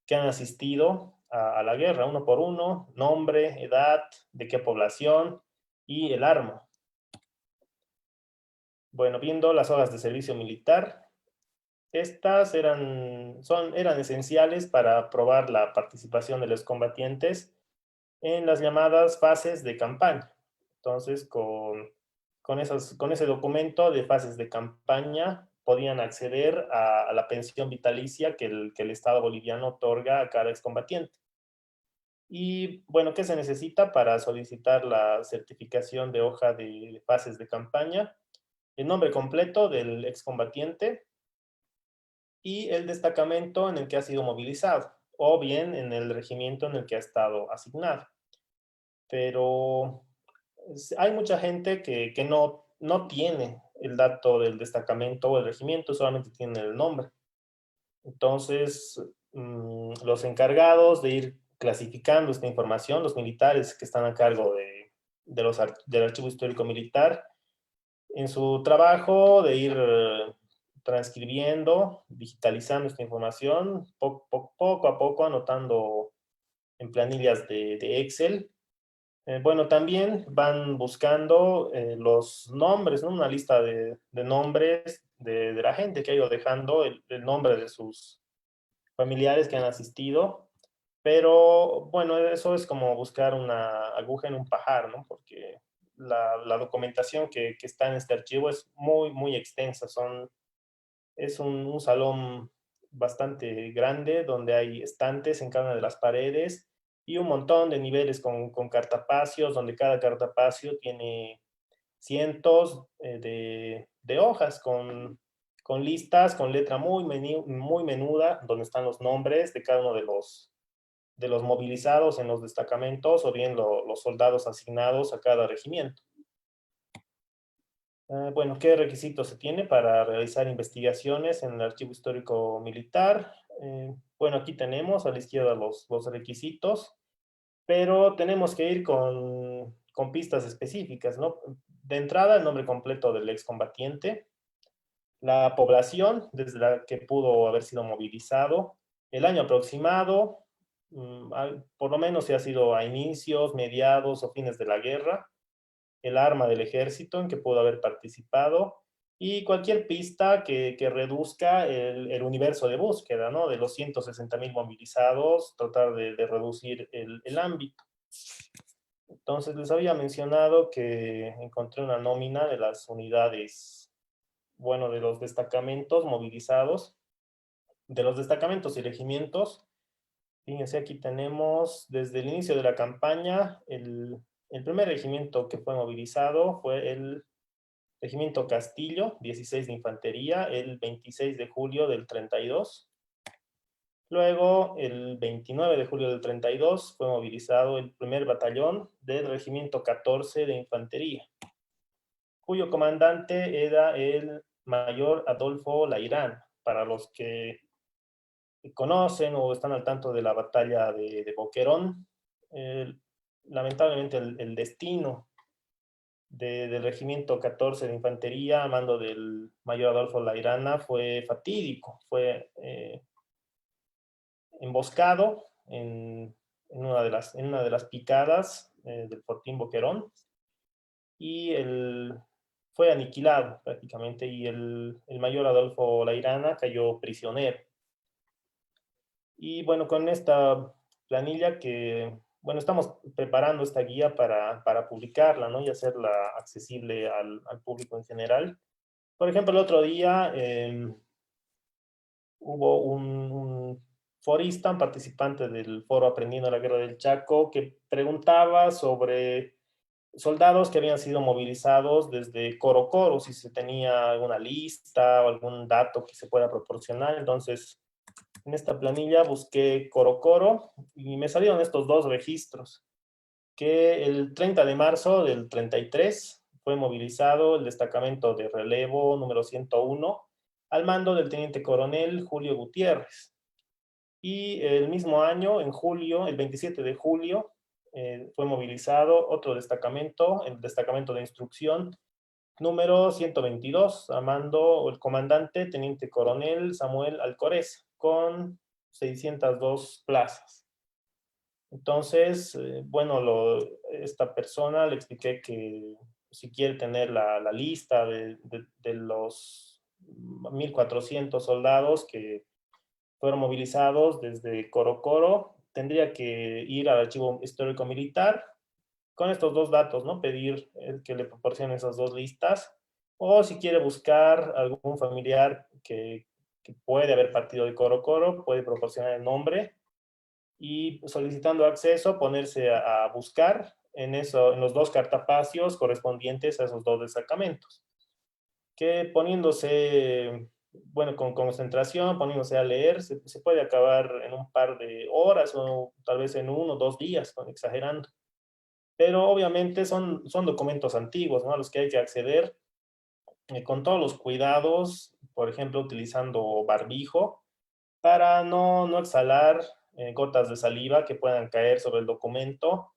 han asistido a la guerra, uno por uno, nombre, edad, de qué población y el arma. Bueno, viendo las hojas de servicio militar, estas eran esenciales para probar la participación de los combatientes en las llamadas fases de campaña. Entonces, con ese documento de fases de campaña, podían acceder a la pensión vitalicia que el Estado boliviano otorga a cada excombatiente. Y bueno, ¿qué se necesita para solicitar la certificación de hoja de fases de campaña? El nombre completo del excombatiente y el destacamento en el que ha sido movilizado, o bien en el regimiento en el que ha estado asignado. Pero hay mucha gente que no tiene el dato del destacamento o el regimiento, solamente tiene el nombre. Entonces, los encargados de ir clasificando esta información, los militares que están a cargo del Archivo Histórico Militar, en su trabajo de ir transcribiendo, digitalizando esta información, poco a poco anotando en planillas de Excel. Bueno, también van buscando los nombres, ¿no? Una lista de nombres de la gente que ha ido dejando, el nombre de sus familiares que han asistido, pero bueno, eso es como buscar una aguja en un pajar, ¿no? Porque la documentación que está en este archivo es muy extensa, es un salón bastante grande donde hay estantes en cada una de las paredes y un montón de niveles con cartapacios, donde cada cartapacio tiene cientos de hojas con listas, con letra muy menuda, donde están los nombres de cada uno de los movilizados en los destacamentos o bien los soldados asignados a cada regimiento. Bueno, ¿qué requisitos se tiene para realizar investigaciones en el Archivo Histórico Militar? Bueno, aquí tenemos a la izquierda los requisitos, pero tenemos que ir con pistas específicas, ¿no? De entrada, el nombre completo del excombatiente, la población desde la que pudo haber sido movilizado, el año aproximado, por lo menos si ha sido a inicios, mediados o fines de la guerra, el arma del ejército en que pudo haber participado y cualquier pista que reduzca el universo de búsqueda, ¿no? De los 160.000 movilizados, tratar de reducir el ámbito. Entonces, les había mencionado que encontré una nómina de las unidades, bueno, de los destacamentos movilizados, de los destacamentos y regimientos. Fíjense, aquí tenemos desde el inicio de la campaña, el primer regimiento que fue movilizado fue el Regimiento Castillo, 16 de Infantería, el 26 de julio del 32. Luego, el 29 de julio del 32, fue movilizado el primer batallón del Regimiento 14 de Infantería, cuyo comandante era el mayor Adolfo Lairán. Para los que conocen o están al tanto de la batalla de Boquerón, lamentablemente el destino del Regimiento 14 de Infantería a mando del mayor Adolfo Lairana fue fatídico, fue emboscado en una de las picadas del Fortín Boquerón y fue aniquilado prácticamente y el mayor Adolfo Lairana cayó prisionero. Y bueno, con esta planilla bueno, estamos preparando esta guía para publicarla, ¿no? Y hacerla accesible al público en general. Por ejemplo, el otro día hubo un forista, un participante del foro Aprendiendo la Guerra del Chaco, que preguntaba sobre soldados que habían sido movilizados desde Coro Coro, si se tenía alguna lista o algún dato que se pueda proporcionar. Entonces, en esta planilla busqué Coro Coro y me salieron estos dos registros, que el 30 de marzo del 33 fue movilizado el destacamento de relevo número 101 al mando del teniente coronel Julio Gutiérrez. Y el mismo año, en julio, el 27 de julio, fue movilizado otro destacamento, el destacamento de instrucción número 122, a mando el comandante teniente coronel Samuel Alcorez, con 602 plazas. Entonces, bueno, esta persona le expliqué que si quiere tener la lista de los 1.400 soldados que fueron movilizados desde Coro Coro, tendría que ir al archivo histórico militar con estos dos datos, ¿no? Pedir que le proporcione esas dos listas, o si quiere buscar algún familiar que puede haber partido de Coro Coro, puede proporcionar el nombre y solicitando acceso ponerse a buscar en, eso, en los dos cartapacios correspondientes a esos dos destacamentos, que poniéndose, bueno, con concentración, poniéndose a leer, se puede acabar en un par de horas o tal vez en 1 o 2 días, exagerando. Pero obviamente son documentos antiguos, ¿no? A los que hay que acceder con todos los cuidados, por ejemplo, utilizando barbijo para no exhalar gotas de saliva que puedan caer sobre el documento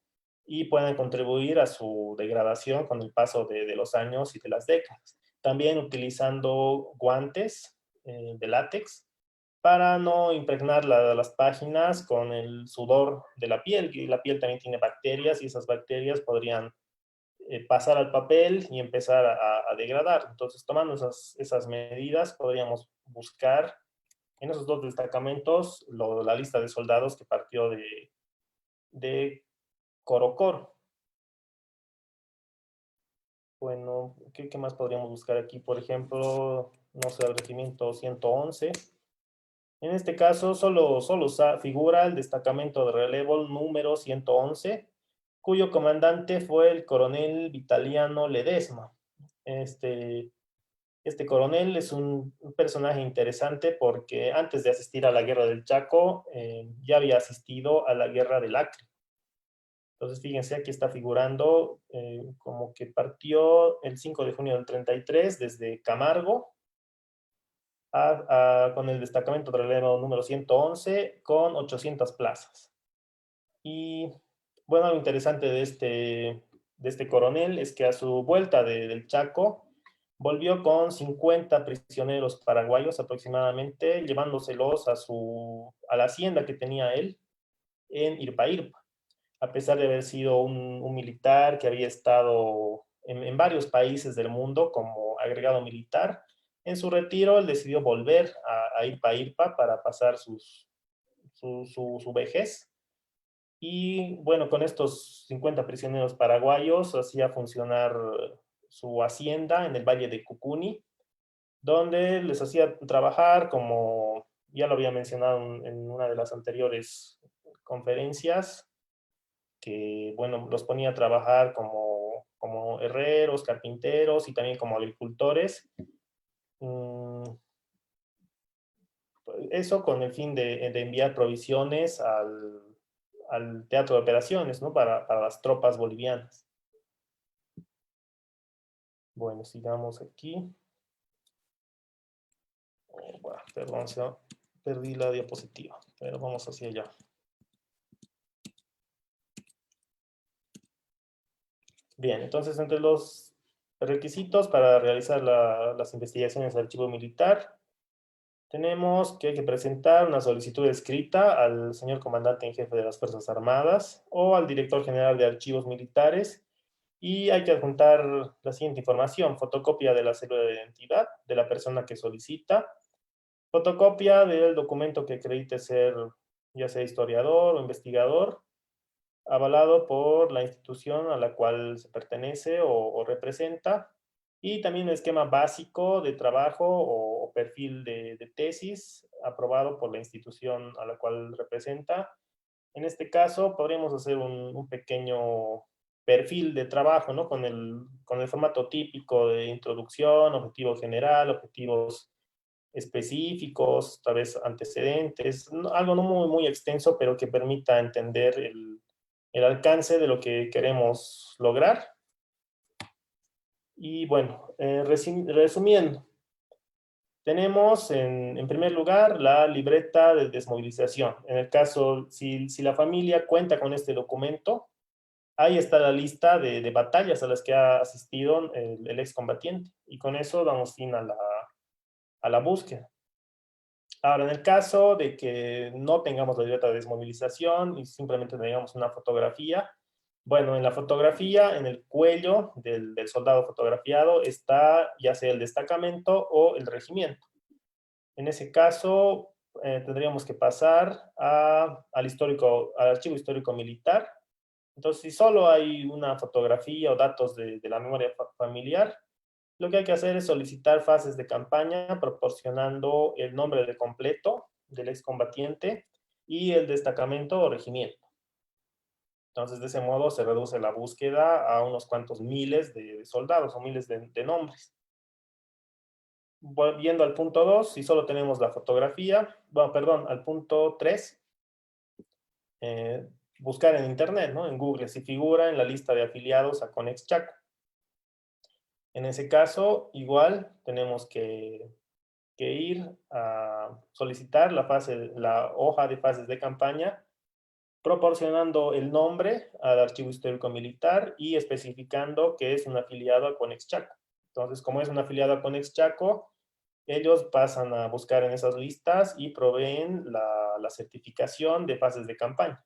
y puedan contribuir a su degradación con el paso de los años y de las décadas. También utilizando guantes de látex para no impregnar las páginas con el sudor de la piel, y la piel también tiene bacterias y esas bacterias podrían pasar al papel y empezar a degradar. Entonces, tomando esas medidas, podríamos buscar en esos dos destacamentos la lista de soldados que partió de Coro Coro. Bueno, ¿qué más podríamos buscar aquí? Por ejemplo, no sé, el regimiento 111. En este caso, solo figura el destacamento de relevo número 111, cuyo comandante fue el coronel Vitaliano Ledesma. Este, este coronel es un personaje interesante porque antes de asistir a la guerra del Chaco, ya había asistido a la guerra del Acre. Entonces, fíjense, aquí está figurando como que partió el 5 de junio del 33 desde Camargo con el destacamento de relevo número 111 con 800 plazas. Y bueno, lo interesante de este coronel es que a su vuelta del Chaco volvió con 50 prisioneros paraguayos aproximadamente, llevándoselos a la hacienda que tenía él en Irpairpa, a pesar de haber sido un militar que había estado en varios países del mundo como agregado militar. En su retiro, él decidió volver a Irpairpa para pasar su vejez. Y bueno, con estos 50 prisioneros paraguayos hacía funcionar su hacienda en el Valle de Cucuni, donde les hacía trabajar, como ya lo había mencionado en una de las anteriores conferencias, que bueno, los ponía a trabajar como herreros, carpinteros y también como agricultores. Mm, Eso con el fin de enviar provisiones al teatro de operaciones, ¿no? Para las tropas bolivianas. Bueno, sigamos aquí. Bueno, perdón, perdí la diapositiva, pero vamos hacia allá. Bien, entonces entre los requisitos para realizar las investigaciones del archivo militar, tenemos que hay que presentar una solicitud escrita al señor comandante en jefe de las Fuerzas Armadas o al director general de archivos militares, y hay que adjuntar la siguiente información: fotocopia de la cédula de identidad de la persona que solicita, fotocopia del documento que acredite ser ya sea historiador o investigador, avalado por la institución a la cual se pertenece o representa, y también un esquema básico de trabajo o perfil de tesis aprobado por la institución a la cual representa. En este caso, podríamos hacer un pequeño perfil de trabajo, ¿no? Con el formato típico de introducción, objetivo general, objetivos específicos, tal vez antecedentes, algo no muy extenso, pero que permita entender el alcance de lo que queremos lograr. Y bueno, resumiendo, tenemos en primer lugar la libreta de desmovilización. En el caso, si la familia cuenta con este documento, ahí está la lista de batallas a las que ha asistido el excombatiente. Y con eso damos fin a la búsqueda. Ahora, en el caso de que no tengamos la libreta de desmovilización y simplemente tengamos una fotografía, bueno, en la fotografía, en el cuello del soldado fotografiado está ya sea el destacamento o el regimiento. En ese caso, tendríamos que pasar al histórico, al archivo histórico militar. Entonces, si solo hay una fotografía o datos de la memoria familiar, lo que hay que hacer es solicitar fases de campaña proporcionando el nombre de completo del excombatiente y el destacamento o regimiento. Entonces, de ese modo se reduce la búsqueda a unos cuantos miles de soldados o miles de nombres. Volviendo al punto 2, si solo tenemos la fotografía, bueno, perdón, al punto 3, eh, buscar en Internet, ¿no? En Google, si figura en la lista de afiliados a Conex Chaco. En ese caso, igual tenemos que ir a solicitar la hoja de fases de campaña, proporcionando el nombre al archivo histórico militar y especificando que es un afiliado a Conex Chaco. Entonces, como es un afiliado a Conex Chaco, ellos pasan a buscar en esas listas y proveen la certificación de fases de campaña.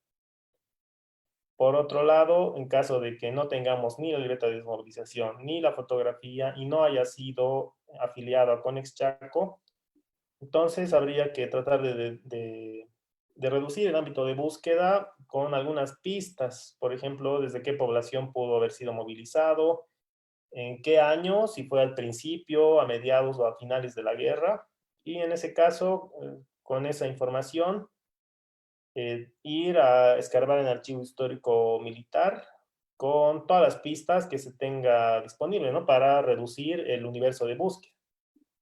Por otro lado, en caso de que no tengamos ni la libreta de desmovilización ni la fotografía y no haya sido afiliado a Conex Chaco, entonces habría que tratar de reducir el ámbito de búsqueda con algunas pistas, por ejemplo, desde qué población pudo haber sido movilizado, en qué año, si fue al principio, a mediados o a finales de la guerra, y en ese caso, con esa información, ir a escarbar en el archivo histórico militar con todas las pistas que se tenga disponible, ¿no? Para reducir el universo de búsqueda.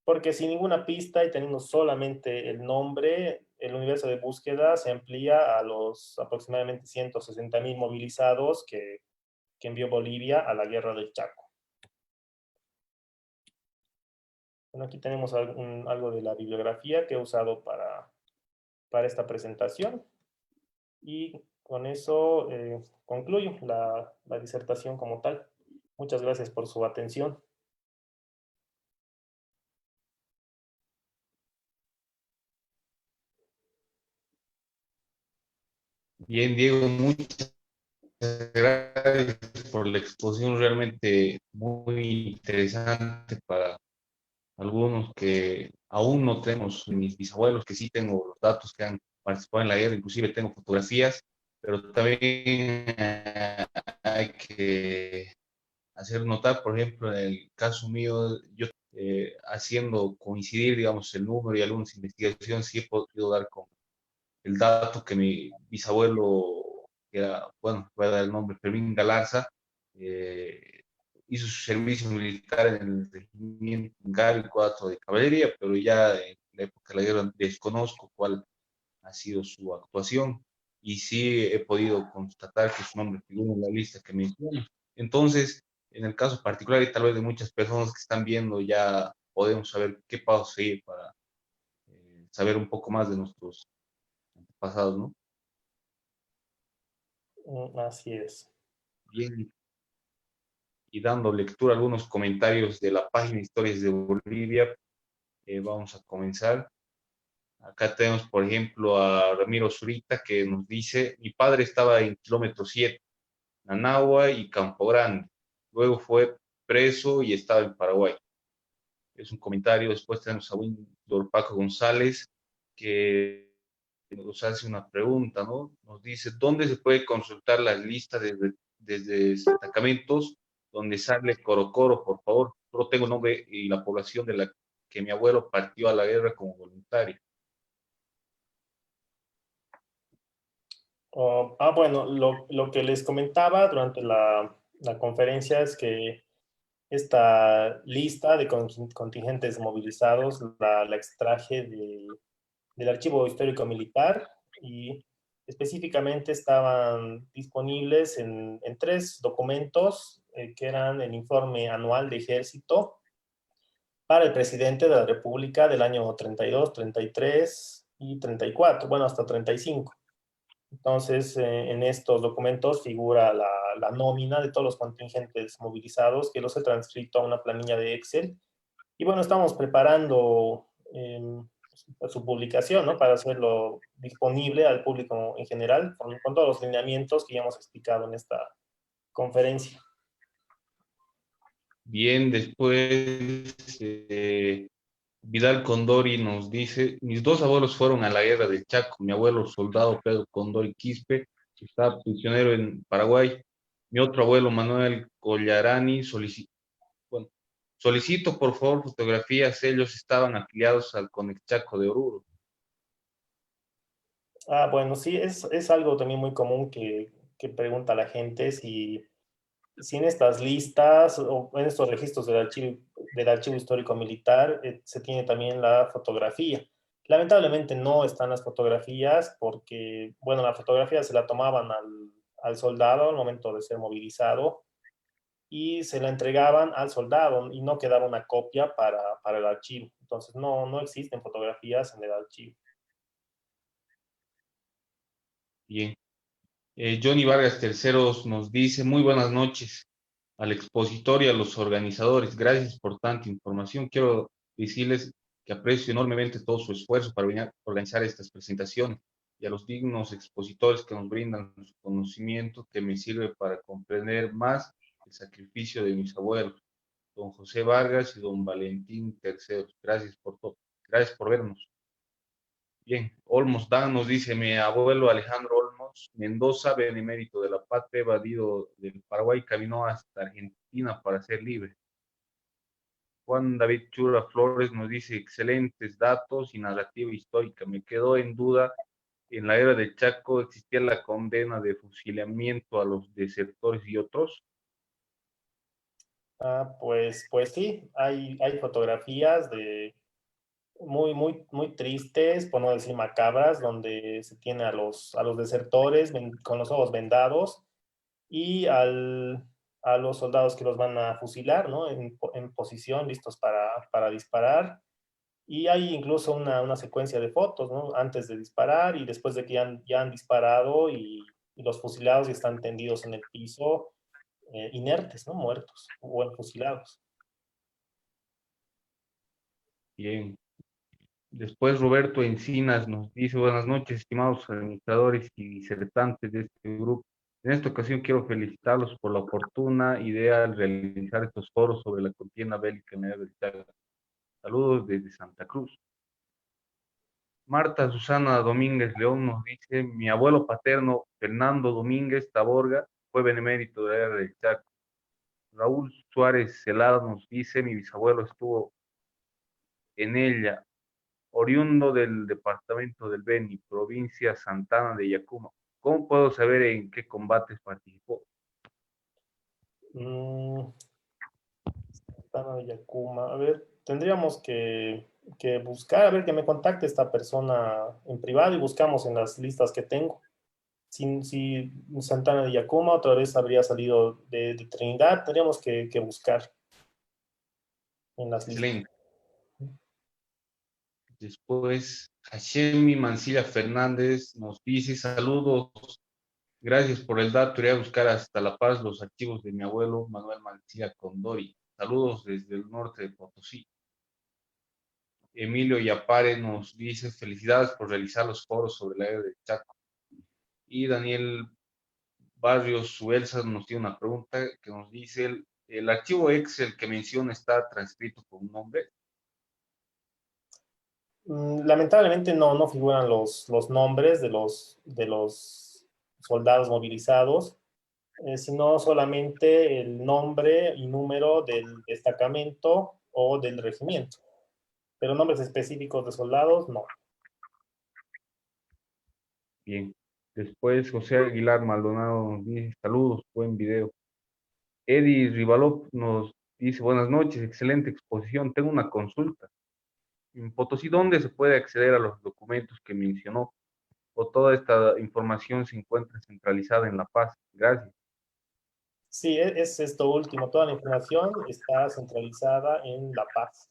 Porque sin ninguna pista y teniendo solamente el nombre, el universo de búsqueda se amplía a los aproximadamente 160.000 movilizados que envió Bolivia a la guerra del Chaco. Bueno, aquí tenemos algo de la bibliografía que he usado para esta presentación y con eso concluyo la disertación como tal. Muchas gracias por su atención. Bien, Diego, muchas gracias por la exposición realmente muy interesante para algunos que aún no tenemos, mis bisabuelos que sí tengo los datos que han participado en la guerra, inclusive tengo fotografías, pero también hay que hacer notar, por ejemplo, en el caso mío, yo haciendo coincidir, digamos, el número y algunas investigaciones, sí he podido dar con el dato que mi bisabuelo, que era, bueno, voy a dar el nombre, Fermín Galarza, eh, hizo su servicio militar en el regimiento Gavi 4 de caballería, pero ya en la época de la guerra desconozco cuál ha sido su actuación y sí he podido constatar que su nombre figura en la lista que menciono. Entonces, en el caso particular y tal vez de muchas personas que están viendo, ya podemos saber qué paso seguir para saber un poco más de nuestros pasados, ¿no? Así es. Bien, y dando lectura a algunos comentarios de la página Historias de Bolivia, vamos a comenzar. Acá tenemos, por ejemplo, a Ramiro Zurita que nos dice, mi padre estaba en kilómetro 7, Nanagua y Campo Grande. Luego fue preso y estaba en Paraguay. Es un comentario. Después tenemos a Windor Paco González, que nos hace una pregunta, ¿no? Nos dice, ¿dónde se puede consultar las listas desde destacamentos donde sale Coro Coro, por favor? Solo tengo el nombre y la población de la que mi abuelo partió a la guerra como voluntario. Bueno, lo que les comentaba durante la conferencia es que esta lista de contingentes movilizados la extraje del Archivo Histórico Militar y específicamente estaban disponibles en tres documentos que eran el informe anual de ejército para el presidente de la República del año 32, 33 y 34, bueno, hasta 35. Entonces, en estos documentos figura la nómina de todos los contingentes movilizados, que los he transcrito a una planilla de Excel. Y bueno, estamos preparando su publicación, ¿no? Para hacerlo disponible al público en general, con todos los lineamientos que ya hemos explicado en esta conferencia. Bien, después Vidal Condori nos dice, mis dos abuelos fueron a la guerra del Chaco, mi abuelo soldado Pedro Condori Quispe, estaba prisionero en Paraguay, mi otro abuelo Manuel Collarani solicito por favor fotografías, ellos estaban afiliados al Conexchaco de Oruro. Bueno, sí, es algo también muy común que pregunta la gente si en estas listas o en estos registros del archivo histórico militar se tiene también la fotografía. Lamentablemente no están las fotografías porque, bueno, la fotografía se la tomaban al soldado al momento de ser movilizado y se la entregaban al soldado y no quedaba una copia para el archivo. Entonces no existen fotografías en el archivo. Bien. Johnny Vargas Terceros nos dice, muy buenas noches al expositor y a los organizadores. Gracias por tanta información. Quiero decirles que aprecio enormemente todo su esfuerzo para venir a organizar estas presentaciones y a los dignos expositores que nos brindan su conocimiento que me sirve para comprender más el sacrificio de mis abuelos, don José Vargas y don Valentín Terceros. Gracias por todo. Gracias por vernos. Bien, Olmos Dan nos dice, mi abuelo Alejandro Olmos Mendoza, benemérito de la patria, evadido del Paraguay, caminó hasta Argentina para ser libre. Juan David Chura Flores nos dice, excelentes datos y narrativa histórica. Me quedó en duda, en la era del Chaco existía la condena de fusilamiento a los desertores y otros. Pues sí, hay fotografías muy tristes, por no decir macabras, donde se tiene a los desertores con los ojos vendados y a los soldados que los van a fusilar, ¿no? En posición, listos para disparar. Y hay incluso una secuencia de fotos, ¿no? Antes de disparar y después de que ya han disparado y los fusilados ya están tendidos en el piso, inertes, ¿no? Muertos o fusilados. Bien. Después Roberto Encinas nos dice, buenas noches, estimados administradores y disertantes de este grupo. En esta ocasión quiero felicitarlos por la oportuna idea al realizar estos foros sobre la contienda bélica en la guerra del Chaco. Saludos desde Santa Cruz. Marta Susana Domínguez León nos dice, mi abuelo paterno, Fernando Domínguez Taborga, fue benemérito de la guerra del Chaco. Raúl Suárez Celada nos dice, mi bisabuelo estuvo en ella, oriundo del departamento del Beni, provincia Santana de Yacuma. ¿Cómo puedo saber en qué combates participó? Mm, Santana de Yacuma. A ver, tendríamos que buscar, a ver, que me contacte esta persona en privado y buscamos en las listas que tengo. Si Santana de Yacuma otra vez habría salido de Trinidad, tendríamos que buscar en las listas. Excelente. Después, Hashemi Mancilla Fernández nos dice, saludos, gracias por el dato, iré a buscar hasta La Paz los archivos de mi abuelo Manuel Mancilla Condori. Saludos desde el norte de Potosí. Emilio Yapare nos dice, felicidades por realizar los foros sobre la guerra del Chaco. Y Daniel Barrios Suelza nos tiene una pregunta que nos dice, el archivo Excel que menciona está transcrito con un nombre. Lamentablemente no figuran los nombres de los soldados movilizados, sino solamente el nombre y número del destacamento o del regimiento. Pero nombres específicos de soldados, no. Bien. Después José Aguilar Maldonado nos dice, saludos, buen video. Eddie Rivalov nos dice, buenas noches, excelente exposición, tengo una consulta. En Potosí, ¿dónde se puede acceder a los documentos que mencionó? ¿O toda esta información se encuentra centralizada en La Paz? Gracias. Sí, es esto último. Toda la información está centralizada en La Paz.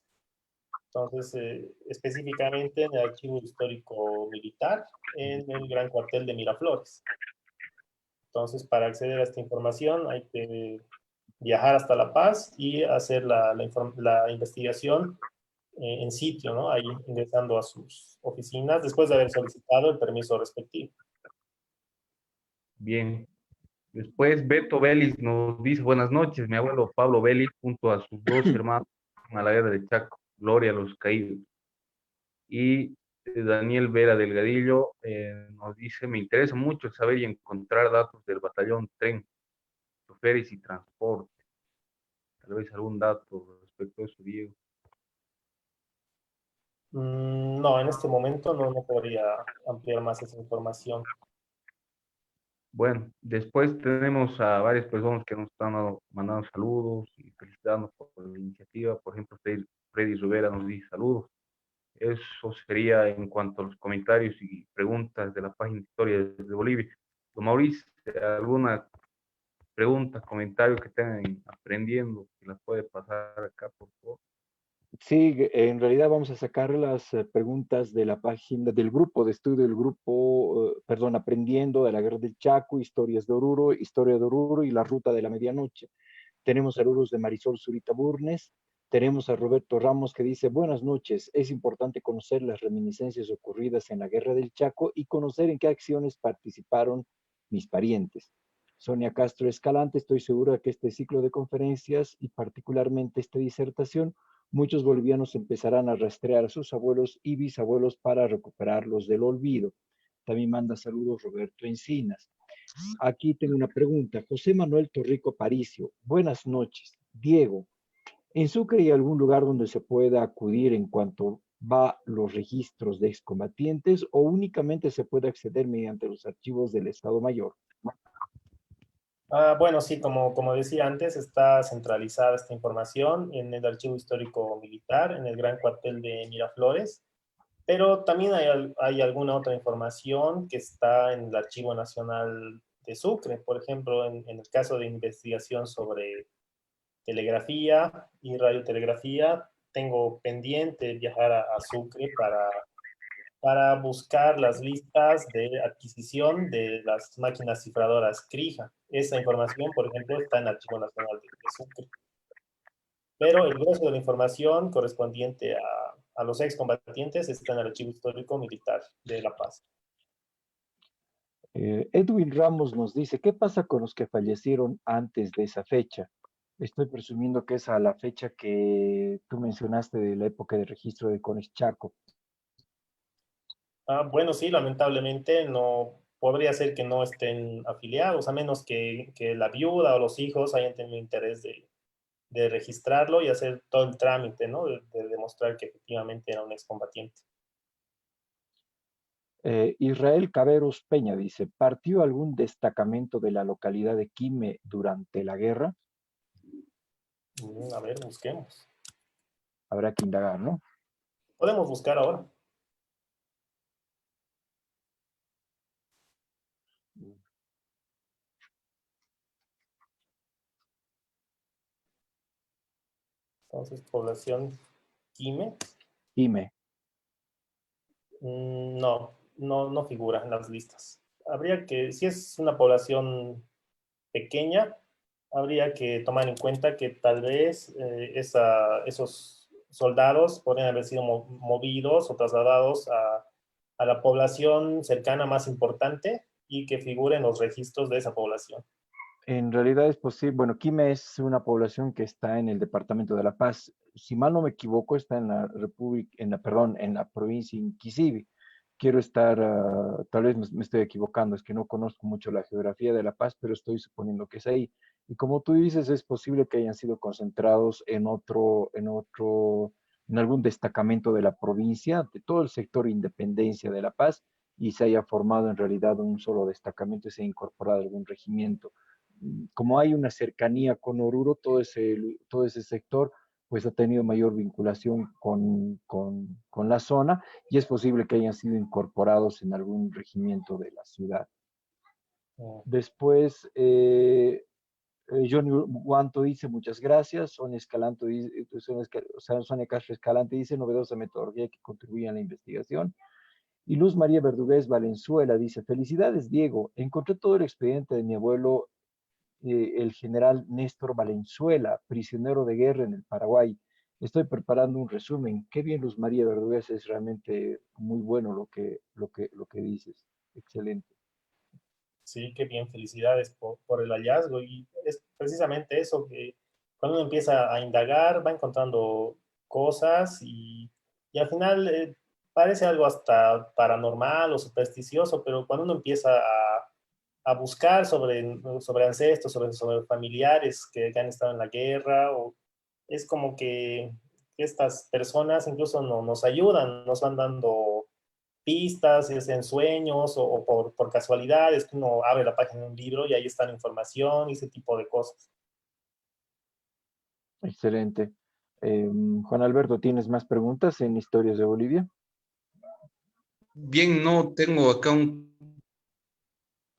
Entonces, específicamente en el Archivo Histórico Militar, en el Gran Cuartel de Miraflores. Entonces, para acceder a esta información hay que viajar hasta La Paz y hacer la investigación en sitio, ¿no? Ahí ingresando a sus oficinas después de haber solicitado el permiso respectivo. Bien. Después Beto Vélez nos dice, buenas noches, mi abuelo Pablo Vélez junto a sus dos hermanos a la guerra de Chaco, gloria a los caídos. Y Daniel Vera Delgadillo nos dice, me interesa mucho saber y encontrar datos del batallón tren, choferes y transporte. Tal vez algún dato respecto a eso, Diego. No, en este momento no podría ampliar más esa información. Bueno, después tenemos a varias personas que nos están mandando saludos y felicitando por la iniciativa. Por ejemplo, Freddy Rivera nos dice saludos. Eso sería en cuanto a los comentarios y preguntas de la página Historia de Bolivia. Don Mauricio, ¿alguna pregunta, comentario que tengan aprendiendo, que las puede pasar acá, por favor? Sí, en realidad vamos a sacar las preguntas de la página del grupo de estudio, del grupo, perdón, Aprendiendo de la Guerra del Chaco, Historias de Oruro, Historia de Oruro y la Ruta de la Medianoche. Tenemos saludos de Marisol Zurita Burnes. Tenemos a Roberto Ramos que dice, buenas noches, es importante conocer las reminiscencias ocurridas en la Guerra del Chaco y conocer en qué acciones participaron mis parientes. Sonia Castro Escalante, estoy segura que este ciclo de conferencias y particularmente esta disertación, muchos bolivianos empezarán a rastrear a sus abuelos y bisabuelos para recuperarlos del olvido. También manda saludos Roberto Encinas. Aquí tengo una pregunta. José Manuel Torrico Paricio. Buenas noches. Diego, ¿en Sucre hay algún lugar donde se pueda acudir en cuanto va los registros de excombatientes o únicamente se puede acceder mediante los archivos del Estado Mayor? Bueno, sí, como decía antes, está centralizada esta información en el Archivo Histórico Militar, en el Gran Cuartel de Miraflores, pero también hay alguna otra información que está en el Archivo Nacional de Sucre, por ejemplo, en el caso de investigación sobre telegrafía y radiotelegrafía, tengo pendiente viajar a Sucre para buscar las listas de adquisición de las máquinas cifradoras Crija. Esa información, por ejemplo, está en el Archivo Nacional de Sucre. Pero el grueso de la información correspondiente a los excombatientes está en el Archivo Histórico Militar de La Paz. Edwin Ramos nos dice, ¿qué pasa con los que fallecieron antes de esa fecha? Estoy presumiendo que es a la fecha que tú mencionaste de la época de registro de Cones Chaco. Bueno, sí, lamentablemente no podría ser que no estén afiliados, a menos que la viuda o los hijos hayan tenido interés de registrarlo y hacer todo el trámite, ¿no? De demostrar que efectivamente era un excombatiente. Israel Caberos Peña dice, ¿partió algún destacamento de la localidad de Quime durante la guerra? A ver, busquemos. Habrá que indagar, ¿no? Podemos buscar ahora. Entonces, población Quime. Quime. No figura en las listas. Habría que, si es una población pequeña, habría que tomar en cuenta que tal vez esos soldados podrían haber sido movidos o trasladados a la población cercana más importante y que figuren los registros de esa población. En realidad es posible, bueno, Quime es una población que está en el departamento de La Paz. Si mal no me equivoco, está en la República, perdón, en la provincia de Inquisibi. Quiero estar, tal vez me estoy equivocando, es que no conozco mucho la geografía de La Paz, pero estoy suponiendo que es ahí. Y como tú dices, es posible que hayan sido concentrados en algún destacamento de la provincia, de todo el sector Independencia de La Paz, y se haya formado en realidad un solo destacamento y se haya incorporado a algún regimiento. Como hay una cercanía con Oruro, todo ese sector pues ha tenido mayor vinculación con la zona y es posible que hayan sido incorporados en algún regimiento de la ciudad. Después, Johnny Guanto dice muchas gracias, Sonia Escalante dice, Sonia Castro Escalante dice novedosa metodología que contribuye a la investigación. Y Luz María Verdugués Valenzuela dice, felicidades Diego, encontré todo el expediente de mi abuelo el general Néstor Valenzuela, prisionero de guerra en el Paraguay. Estoy preparando un resumen. Qué bien, Luz María Verdugués, es realmente muy bueno lo que dices. Excelente. Sí, qué bien, felicidades por el hallazgo. Y es precisamente eso, que cuando uno empieza a indagar, va encontrando cosas y al final parece algo hasta paranormal o supersticioso, pero cuando uno empieza a buscar sobre ancestros, sobre familiares que han estado en la guerra, o, es como que estas personas incluso nos ayudan, nos van dando pistas, es en sueños o por casualidades, que uno abre la página de un libro y ahí está la información y ese tipo de cosas. Excelente. Juan Alberto, ¿tienes más preguntas en Historias de Bolivia? Bien, no tengo acá un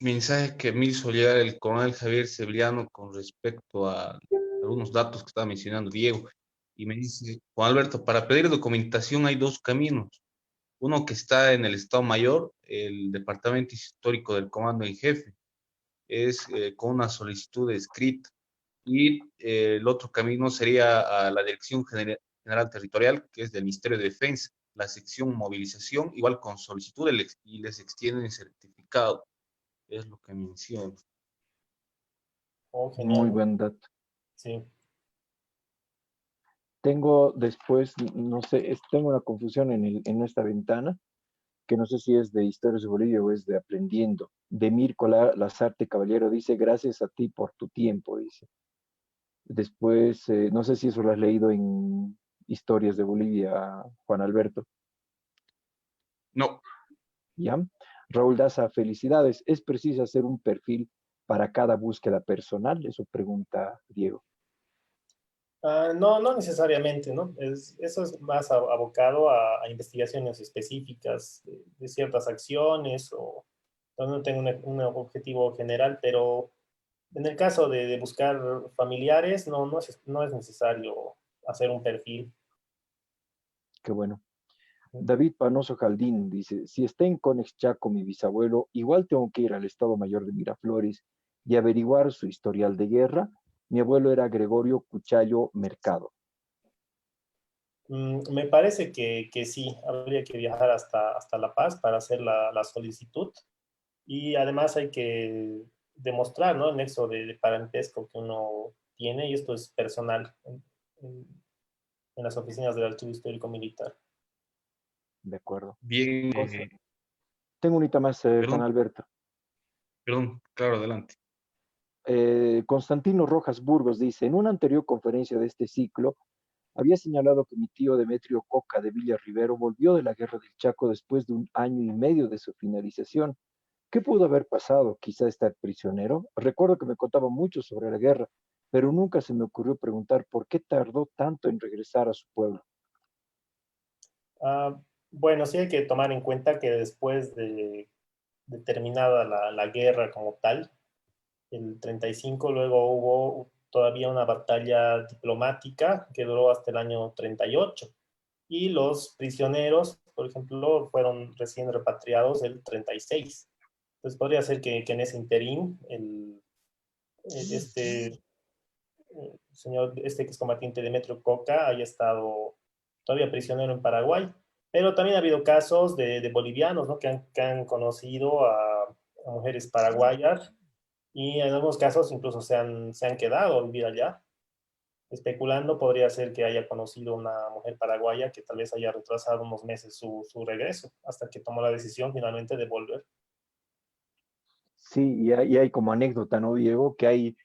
mensaje que me hizo llegar el coronel Javier Severiano con respecto a algunos datos que estaba mencionando Diego. Y me dice, Juan Alberto, para pedir documentación hay dos caminos. Uno que está en el Estado Mayor, el Departamento Histórico del Comando en Jefe, es con una solicitud escrita. Y el otro camino sería a la Dirección General Territorial, que es del Ministerio de Defensa, la sección movilización, igual con solicitud y les extienden el certificado, es lo que menciona. Oh, Muy genial. buen dato. Sí. Tengo después, no sé, tengo una confusión en esta ventana, que no sé si es de Historias de Bolivia o es de Aprendiendo. De Mirko Lazarte Caballero dice, gracias a ti por tu tiempo, dice. Después, no sé si eso lo has leído en Historias de Bolivia, Juan Alberto. No, ¿Ya? Raúl Daza, felicidades. ¿Es preciso hacer un perfil para cada búsqueda personal? Eso pregunta Diego. No, no necesariamente, ¿no? Eso es más abocado a investigaciones específicas de ciertas acciones o donde no tengo un objetivo general, pero en el caso de buscar familiares, no es necesario hacer un perfil. Qué bueno. David Panoso Jaldín dice, si está en Conex Chaco mi bisabuelo, igual tengo que ir al Estado Mayor de Miraflores y averiguar su historial de guerra. Mi abuelo era Gregorio Cuchayo Mercado. Me parece que sí, habría que viajar hasta La Paz para hacer la solicitud y además hay que demostrar, ¿no? El nexo de parentesco que uno tiene y esto es personal en- en las oficinas del Archivo Histórico Militar. De acuerdo. bien, Cosa. Tengo un hito más, Juan perdón, Alberto. perdón, claro, adelante. Constantino Rojas Burgos dice, en una anterior conferencia de este ciclo, había señalado que mi tío Demetrio Coca de Villa Rivero volvió de la Guerra del Chaco después de un año y medio de su finalización. ¿Qué pudo haber pasado? Quizá estar prisionero. Recuerdo que me contaba mucho sobre la guerra, pero nunca se me ocurrió preguntar por qué tardó tanto en regresar a su pueblo. Ah, bueno, sí hay que tomar en cuenta que después de terminada la guerra como tal, el 35, luego hubo todavía una batalla diplomática que duró hasta el año 38. Y los prisioneros, por ejemplo, fueron recién repatriados el 36. Entonces podría ser que en ese interín este señor, este que es combatiente de Metro Coca, haya estado todavía prisionero en Paraguay. Pero también ha habido casos de bolivianos, ¿no? Que han conocido a mujeres paraguayas y en algunos casos incluso se han quedado a vivir allá. Especulando, podría ser que haya conocido una mujer paraguaya que tal vez haya retrasado unos meses su regreso hasta que tomó la decisión finalmente de volver. Sí, y hay como anécdota, ¿no, Diego? Que hay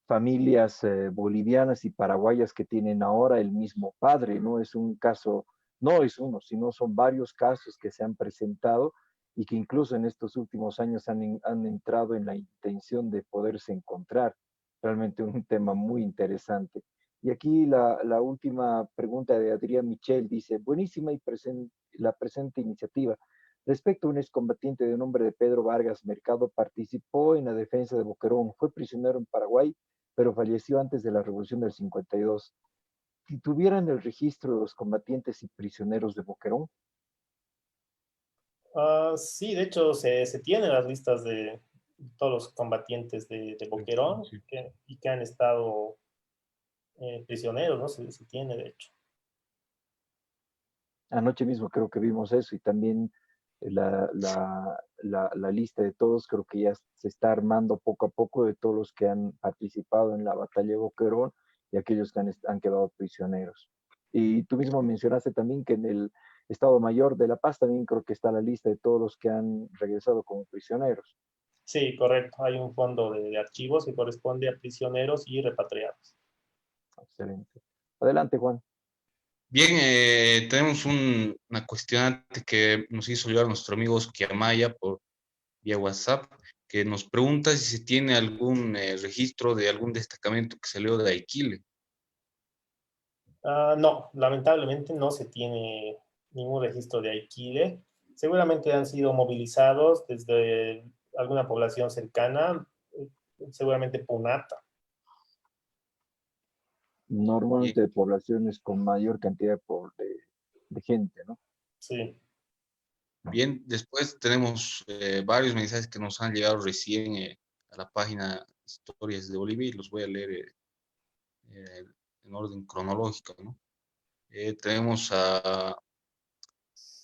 familias bolivianas y paraguayas que tienen ahora el mismo padre, ¿no? Es un caso, no es uno, sino son varios casos que se han presentado y que incluso en estos últimos años han entrado en la intención de poderse encontrar. Realmente un tema muy interesante. Y aquí la última pregunta de Adrián Michel dice, buenísima la presente iniciativa. Respecto a un excombatiente de nombre de Pedro Vargas Mercado, participó en la defensa de Boquerón, fue prisionero en Paraguay, pero falleció antes de la Revolución del 52. Si tuvieran el registro de los combatientes y prisioneros de Boquerón, Sí, de hecho se tienen las listas de todos los combatientes de Boquerón Sí. y que han estado prisioneros, ¿no? Se tiene, de hecho. Anoche mismo creo que vimos eso y también la lista de todos creo que ya se está armando poco a poco de todos los que han participado en la batalla de Boquerón y aquellos que han quedado prisioneros. Y tú mismo mencionaste también que en el Estado Mayor de La Paz también creo que está la lista de todos los que han regresado como prisioneros. Sí, correcto. Hay un fondo de archivos que corresponde a prisioneros y repatriados. Excelente. Adelante, Juan. Bien, tenemos una cuestionante que nos hizo llegar nuestro amigo Oscar Amaya por vía WhatsApp, que nos pregunta si se tiene algún registro de algún destacamento que salió de Aikile. No, lamentablemente no se tiene ningún registro de Aikile. Seguramente han sido movilizados desde alguna población cercana, seguramente Punata. Bien, Normalmente de poblaciones con mayor cantidad de gente, ¿no? Sí. bien, después tenemos varios mensajes que nos han llegado recién a la página Historias de Bolivia y los voy a leer eh, en orden cronológico, ¿no? Tenemos a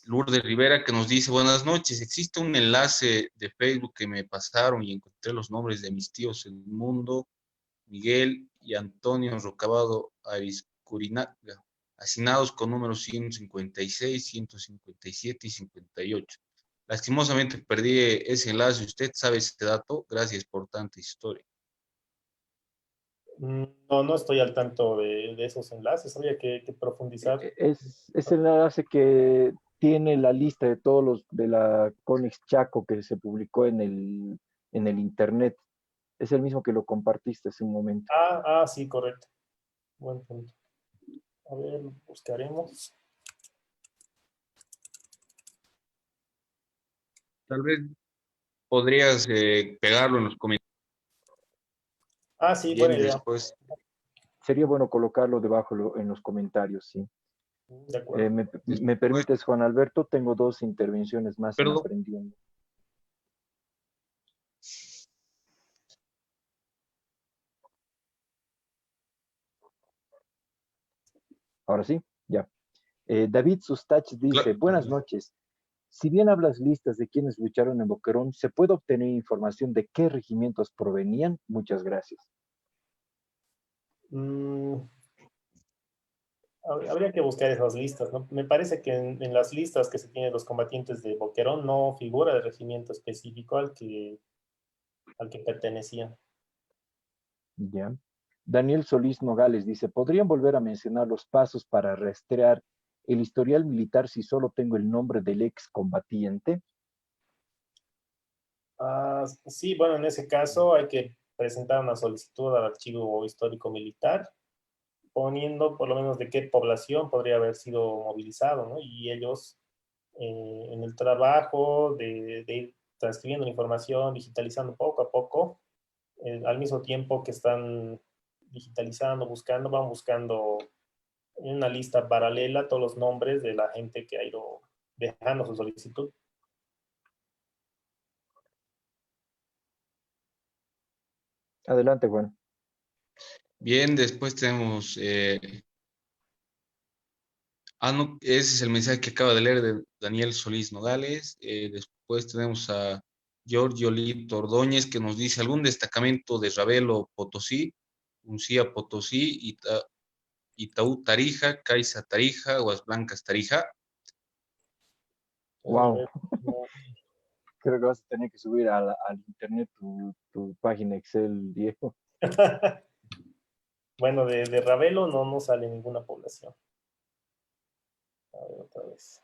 Lourdes Rivera que nos dice, buenas noches, existe un enlace de Facebook que me pasaron y encontré los nombres de mis tíos Edmundo, Miguel y Antonio Rocabado Ariscurinaga, hacinados con números 156, 157 y 58. Lastimosamente perdí ese enlace. ¿Usted sabe ese dato? Gracias por tanta historia. No, no estoy al tanto de esos enlaces. Habría que profundizar. Es el enlace que tiene la lista de todos los de la Conex Chaco que se publicó en el internet. Es el mismo que lo compartiste hace un momento. Sí, correcto. Buen punto. A ver, buscaremos. Tal vez podrías pegarlo en los comentarios. Sí, buena Bien, idea. después, Sería bueno colocarlo debajo en los comentarios, sí. De acuerdo. Me después, permites, Juan Alberto, tengo dos intervenciones más en perdón, Aprendiendo. Ahora sí, ya. David Sustach dice, claro, buenas noches. Si bien hablas listas de quienes lucharon en Boquerón, ¿se puede obtener información de qué regimientos provenían? Muchas gracias. Mm, Habría que buscar esas listas, ¿no? Me parece que en las listas que se tienen los combatientes de Boquerón no figura el regimiento específico al que pertenecían. Ya. Daniel Solís Nogales dice, ¿podrían volver a mencionar los pasos para rastrear el historial militar si solo tengo el nombre del ex combatiente? Sí, bueno, en ese caso hay que presentar una solicitud al archivo histórico militar, poniendo por lo menos de qué población podría haber sido movilizado, ¿no? Y ellos en el trabajo de ir transcribiendo la información, digitalizando poco a poco, al mismo tiempo que están digitalizando, buscando, van buscando en una lista paralela todos los nombres de la gente que ha ido dejando su solicitud. Adelante, Juan. bien, después tenemos, no, ese es el mensaje que acaba de leer de Daniel Solís Nogales. Después tenemos a Giorgio Lito Ordóñez que nos dice algún destacamento de Ravelo Potosí, Uncía Potosí, Itaú Tarija, Caiza Tarija, Aguas Blancas Tarija. A Wow. ver, no. Creo que vas a tener que subir al internet tu página Excel, viejo. Bueno, de Ravelo no sale ninguna población. A ver, otra vez.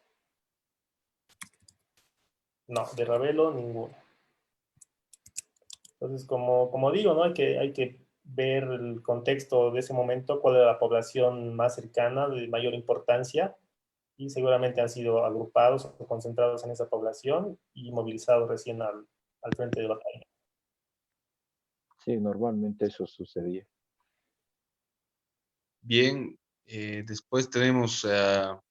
No, de Ravelo ninguna. Entonces, como digo, ¿no? Hay que ver el contexto de ese momento, cuál era la población más cercana, de mayor importancia, y seguramente han sido agrupados o concentrados en esa población y movilizados recién al frente de batalla. Sí, normalmente eso sucedía. Bien, después tenemos a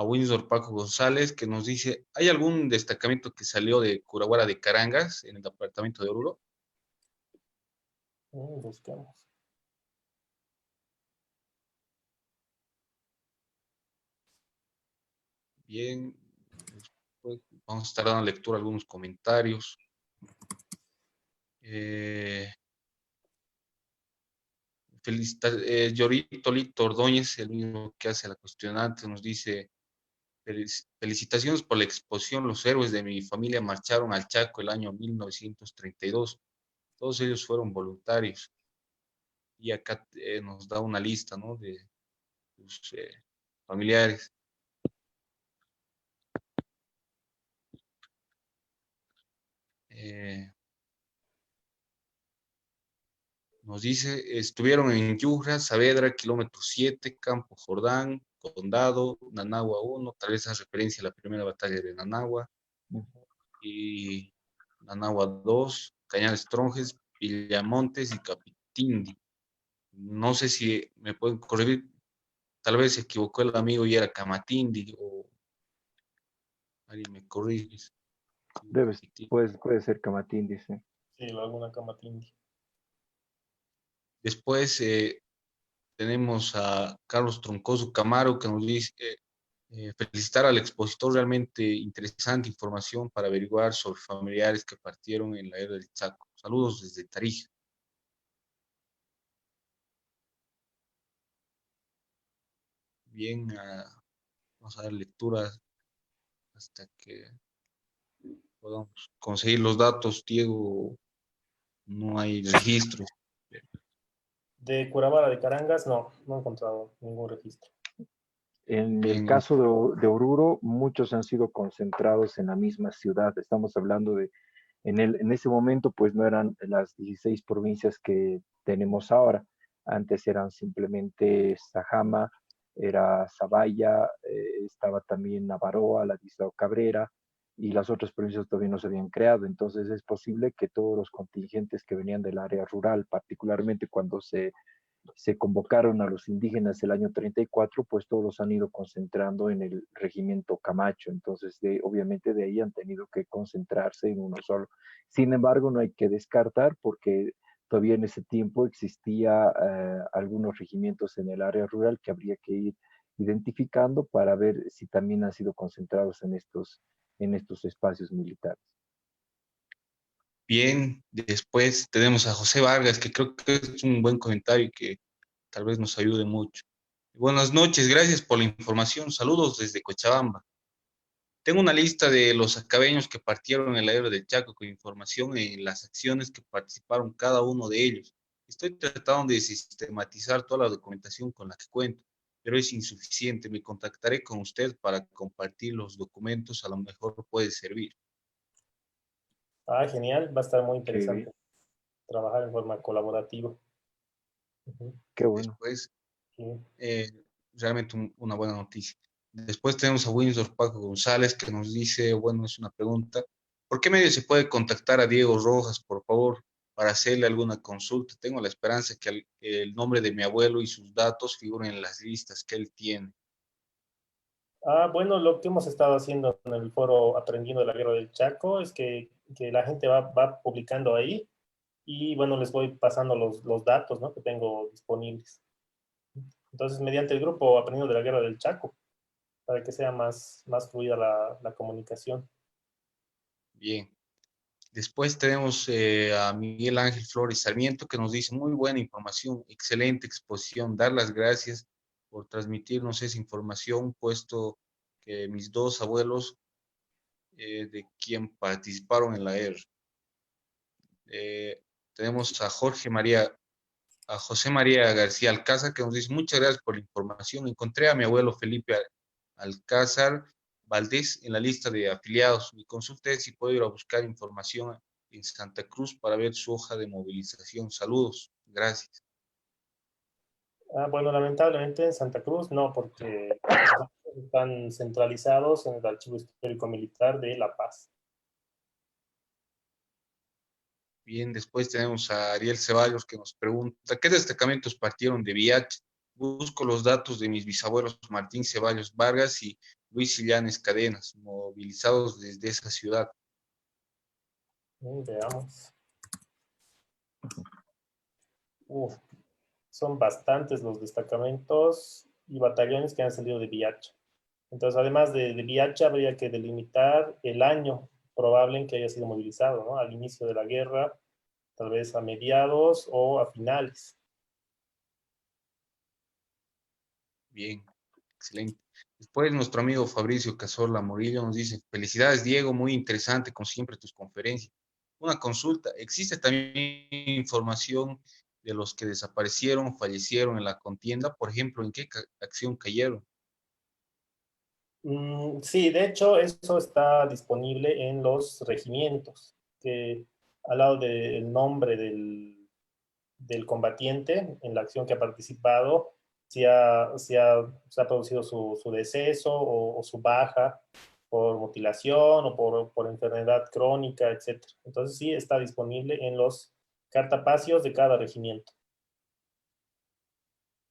Windsor Paco González que nos dice, ¿hay algún destacamento que salió de Curaguara de Carangas en el departamento de Oruro? Busquemos. Bien, después vamos a estar dando lectura a algunos comentarios. Yorito Lito Ordóñez, el mismo que hace la cuestionante, nos dice: Felicitaciones por la exposición. Los héroes de mi familia marcharon al Chaco el año 1932. Todos ellos fueron voluntarios. Y acá nos da una lista, ¿no?, de sus familiares. Nos dice: estuvieron en Yujra, Saavedra, kilómetro 7, Campo Jordán, Condado, Nanagua 1, tal vez hace referencia a la primera batalla de Nanagua, y Nanagua 2, Cañales Tronjes, Villamontes y Capitindi. No sé si me pueden corregir, tal vez se equivocó el amigo y era Camatindi, o alguien me corrige. Puede ser Camatín, dice. Sí, alguna Camatindi. Después tenemos a Carlos Troncoso Camaro, que nos dice: felicitar al expositor, realmente interesante información para averiguar sobre familiares que partieron en la era del Chaco. Saludos desde Tarija. Bien, vamos a dar lectura hasta que podamos conseguir los datos, Diego. No hay registros. De Curabara de Carangas, no he encontrado ningún registro. En el Bien, caso de Oruro, muchos han sido concentrados en la misma ciudad. Estamos hablando de, en ese momento, pues no eran las 16 provincias que tenemos ahora. Antes eran simplemente Sajama, era Zabaya, estaba también Navaroa, Ladislao Cabrera, y las otras provincias todavía no se habían creado. Entonces es posible que todos los contingentes que venían del área rural, particularmente cuando se convocaron a los indígenas el año 34, pues todos los han ido concentrando en el regimiento Camacho. Entonces, obviamente de ahí han tenido que concentrarse en uno solo. Sin embargo, no hay que descartar porque todavía en ese tiempo existía algunos regimientos en el área rural que habría que ir identificando para ver si también han sido concentrados en estos espacios militares. bien. Después tenemos a José Vargas, que creo que es un buen comentario y que tal vez nos ayude mucho. Buenas noches, gracias por la información. Saludos desde Cochabamba. Tengo una lista de los acabeños que partieron en la era del Chaco con información en las acciones que participaron cada uno de ellos. Estoy tratando de sistematizar toda la documentación con la que cuento, pero es insuficiente. Me contactaré con usted para compartir los documentos, a lo mejor puede servir. Ah, genial, va a estar muy Qué bien, interesante trabajar en forma colaborativa. Ujú. qué bueno. Después, Sí. eh, realmente una buena noticia. Después tenemos a Windsor Paco González, que nos dice, bueno, es una pregunta: ¿por qué medio se puede contactar a Diego Rojas, por favor, para hacerle alguna consulta? Tengo la esperanza que el nombre de mi abuelo y sus datos figuren en las listas que él tiene. Bueno, lo que hemos estado haciendo en el foro Aprendiendo de la Guerra del Chaco es que la gente va publicando ahí y bueno, les voy pasando los datos, ¿no?, que tengo disponibles. Entonces, mediante el grupo Aprendiendo de la Guerra del Chaco, para que sea más fluida la comunicación. Bien. Después tenemos a Miguel Ángel Flores Sarmiento, que nos dice: muy buena información, excelente exposición, dar las gracias por transmitirnos esa información, puesto que mis dos abuelos de quien participaron en la guerra. Tenemos a José María García Alcázar, que nos dice: muchas gracias por la información. Encontré a mi abuelo Felipe Alcázar Valdés en la lista de afiliados. Mi consulta es si puedo ir a buscar información en Santa Cruz para ver su hoja de movilización. Saludos, gracias. Bueno, lamentablemente en Santa Cruz no, porque los datos están centralizados en el Archivo Histórico Militar de La Paz. Bien, después tenemos a Ariel Ceballos, que nos pregunta: ¿qué destacamentos partieron de VIH? Busco los datos de mis bisabuelos Martín Ceballos Vargas y Luis Illanes Cadenas, movilizados desde esa ciudad. Veamos. Uf, son bastantes los destacamentos y batallones que han salido de VIH. Entonces, además de Biacha, habría que delimitar el año probable en que haya sido movilizado, ¿no? Al inicio de la guerra, tal vez a mediados o a finales. Bien, excelente. Después nuestro amigo Fabricio Cazorla Morillo nos dice, felicidades Diego, muy interesante como siempre tus conferencias. Una consulta, ¿existe también información de los que desaparecieron, fallecieron en la contienda? Por ejemplo, ¿en qué acción cayeron? Sí, de hecho, eso está disponible en los regimientos, que al lado del nombre del combatiente en la acción que ha participado, se ha producido su deceso o su baja por mutilación o por enfermedad crónica, etcétera. Entonces sí está disponible en los cartapacios de cada regimiento.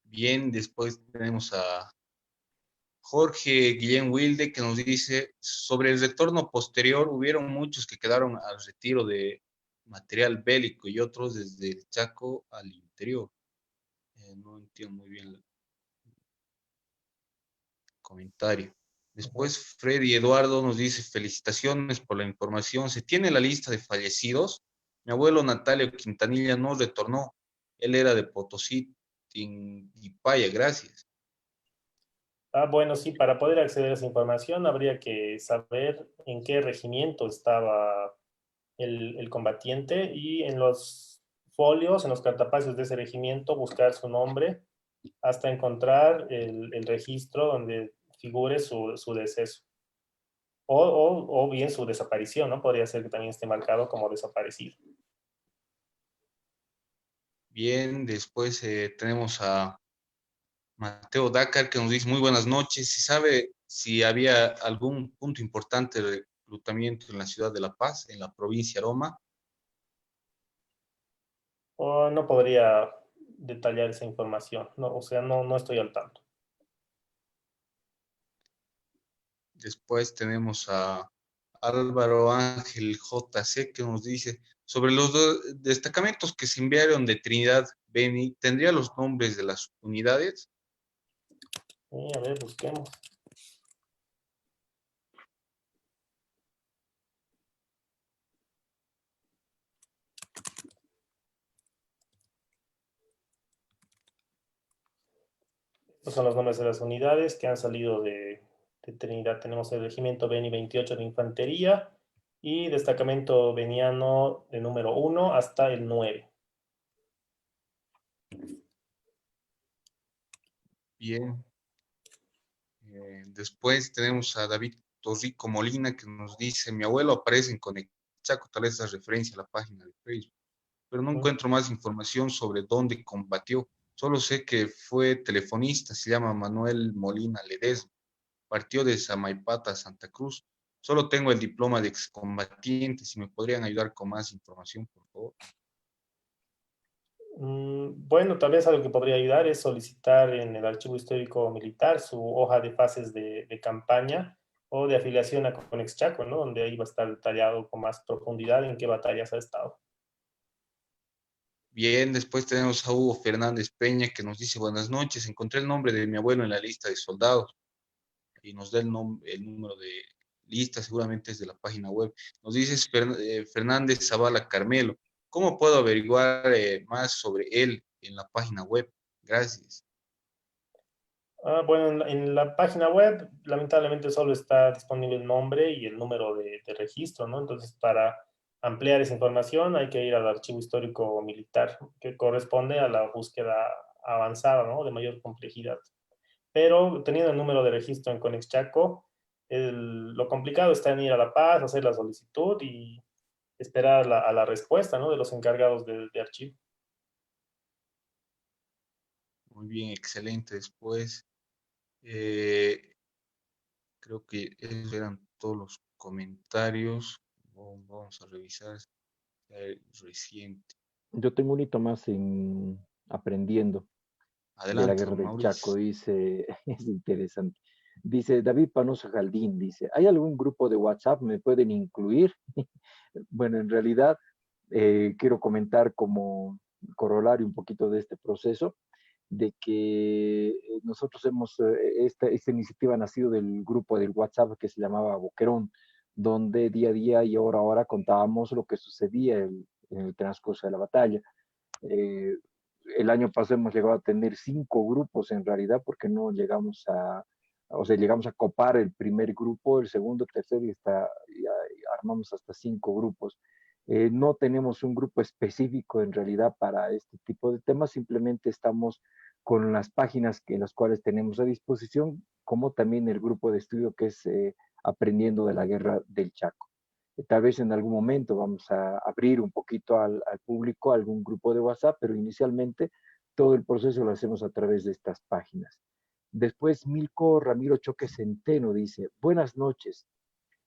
Bien, después tenemos a Jorge Guillén Wilde que nos dice, sobre el retorno posterior, hubieron muchos que quedaron al retiro de material bélico y otros desde el Chaco al interior. No entiendo muy bien el comentario. Ujú. Después Freddy Eduardo nos dice, felicitaciones por la información. ¿Se tiene la lista de fallecidos? Mi abuelo Natalio Quintanilla no retornó. Él era de Potosí, Timbipaya, gracias. Bueno, sí, para poder acceder a esa información habría que saber en qué regimiento estaba el combatiente y en los folios, en los cartapacios de ese regimiento, buscar su nombre hasta encontrar el registro donde figure su deceso. O bien su desaparición, ¿no? Podría ser que también esté marcado como desaparecido. Bien, después tenemos a Mateo Dakar que nos dice muy buenas noches. ¿Se sabe si había algún punto importante de reclutamiento en la ciudad de La Paz, en la provincia de Aroma? O no podría detallar esa información, no, o sea, no estoy al tanto. Después tenemos a Álvaro Ángel JC que nos dice sobre los destacamentos que se enviaron de Trinidad Beni, ¿tendría los nombres de las unidades? A ver, busquemos. Estos son los nombres de las unidades que han salido de Trinidad. Tenemos el regimiento Beni 28 de Infantería y destacamento beniano de número 1 hasta el 9. Bien. Después tenemos a David Torrico Molina que nos dice, mi abuelo aparece en Conecchaco, tal vez es referencia a la página de Facebook, pero no encuentro más información sobre dónde combatió. Solo sé que fue telefonista, se llama Manuel Molina Ledesma, partió de Samaipata a Santa Cruz. Solo tengo el diploma de excombatiente, si me podrían ayudar con más información, por favor. Bueno, tal vez algo que podría ayudar es solicitar en el Archivo Histórico Militar su hoja de fases de campaña o de afiliación a Conex Chaco, ¿no? Donde ahí va a estar detallado con más profundidad en qué batallas ha estado. Bien, después tenemos a Hugo Fernández Peña que nos dice buenas noches, encontré el nombre de mi abuelo en la lista de soldados y nos da el número de lista, seguramente es de la página web. Nos dice Fernández Zavala Carmelo. ¿Cómo puedo averiguar más sobre él en la página web? Gracias. Bueno, en la página web lamentablemente solo está disponible el nombre y el número de registro, ¿no? Entonces, para ampliar esa información hay que ir al Archivo Histórico Militar, que corresponde a la búsqueda avanzada, ¿no? De mayor complejidad. Pero teniendo el número de registro en Conex Chaco, lo complicado está en ir a La Paz, hacer la solicitud y esperar a la respuesta, ¿no? De los encargados de archivo. Muy bien, excelente. Después, eh, creo que esos eran todos los comentarios. Vamos a revisar el reciente. Yo tengo un hito más en aprendiendo de la Adelante, guerra don del Chaco, Mauricio. dice, es interesante. Dice David Panoso Jaldín, dice, ¿hay algún grupo de WhatsApp? ¿Me pueden incluir? Bueno, en realidad quiero comentar como corolario un poquito de este proceso. de que nosotros esta iniciativa ha nacido del grupo del WhatsApp que se llamaba Boquerón, donde día a día y hora a hora contábamos lo que sucedía en el transcurso de la batalla. Eh, el año pasado hemos llegado a tener 5 grupos en realidad, porque no llegamos o sea, llegamos a copar el primer grupo, el segundo, tercero y armamos hasta 5 grupos. No tenemos un grupo específico en realidad para este tipo de temas, simplemente estamos con las páginas en las cuales tenemos a disposición, como también el grupo de estudio que es Aprendiendo de la Guerra del Chaco. Tal vez en algún momento vamos a abrir un poquito al público algún grupo de WhatsApp, pero inicialmente todo el proceso lo hacemos a través de estas páginas. Después Milko Ramiro Choque Centeno dice, buenas noches.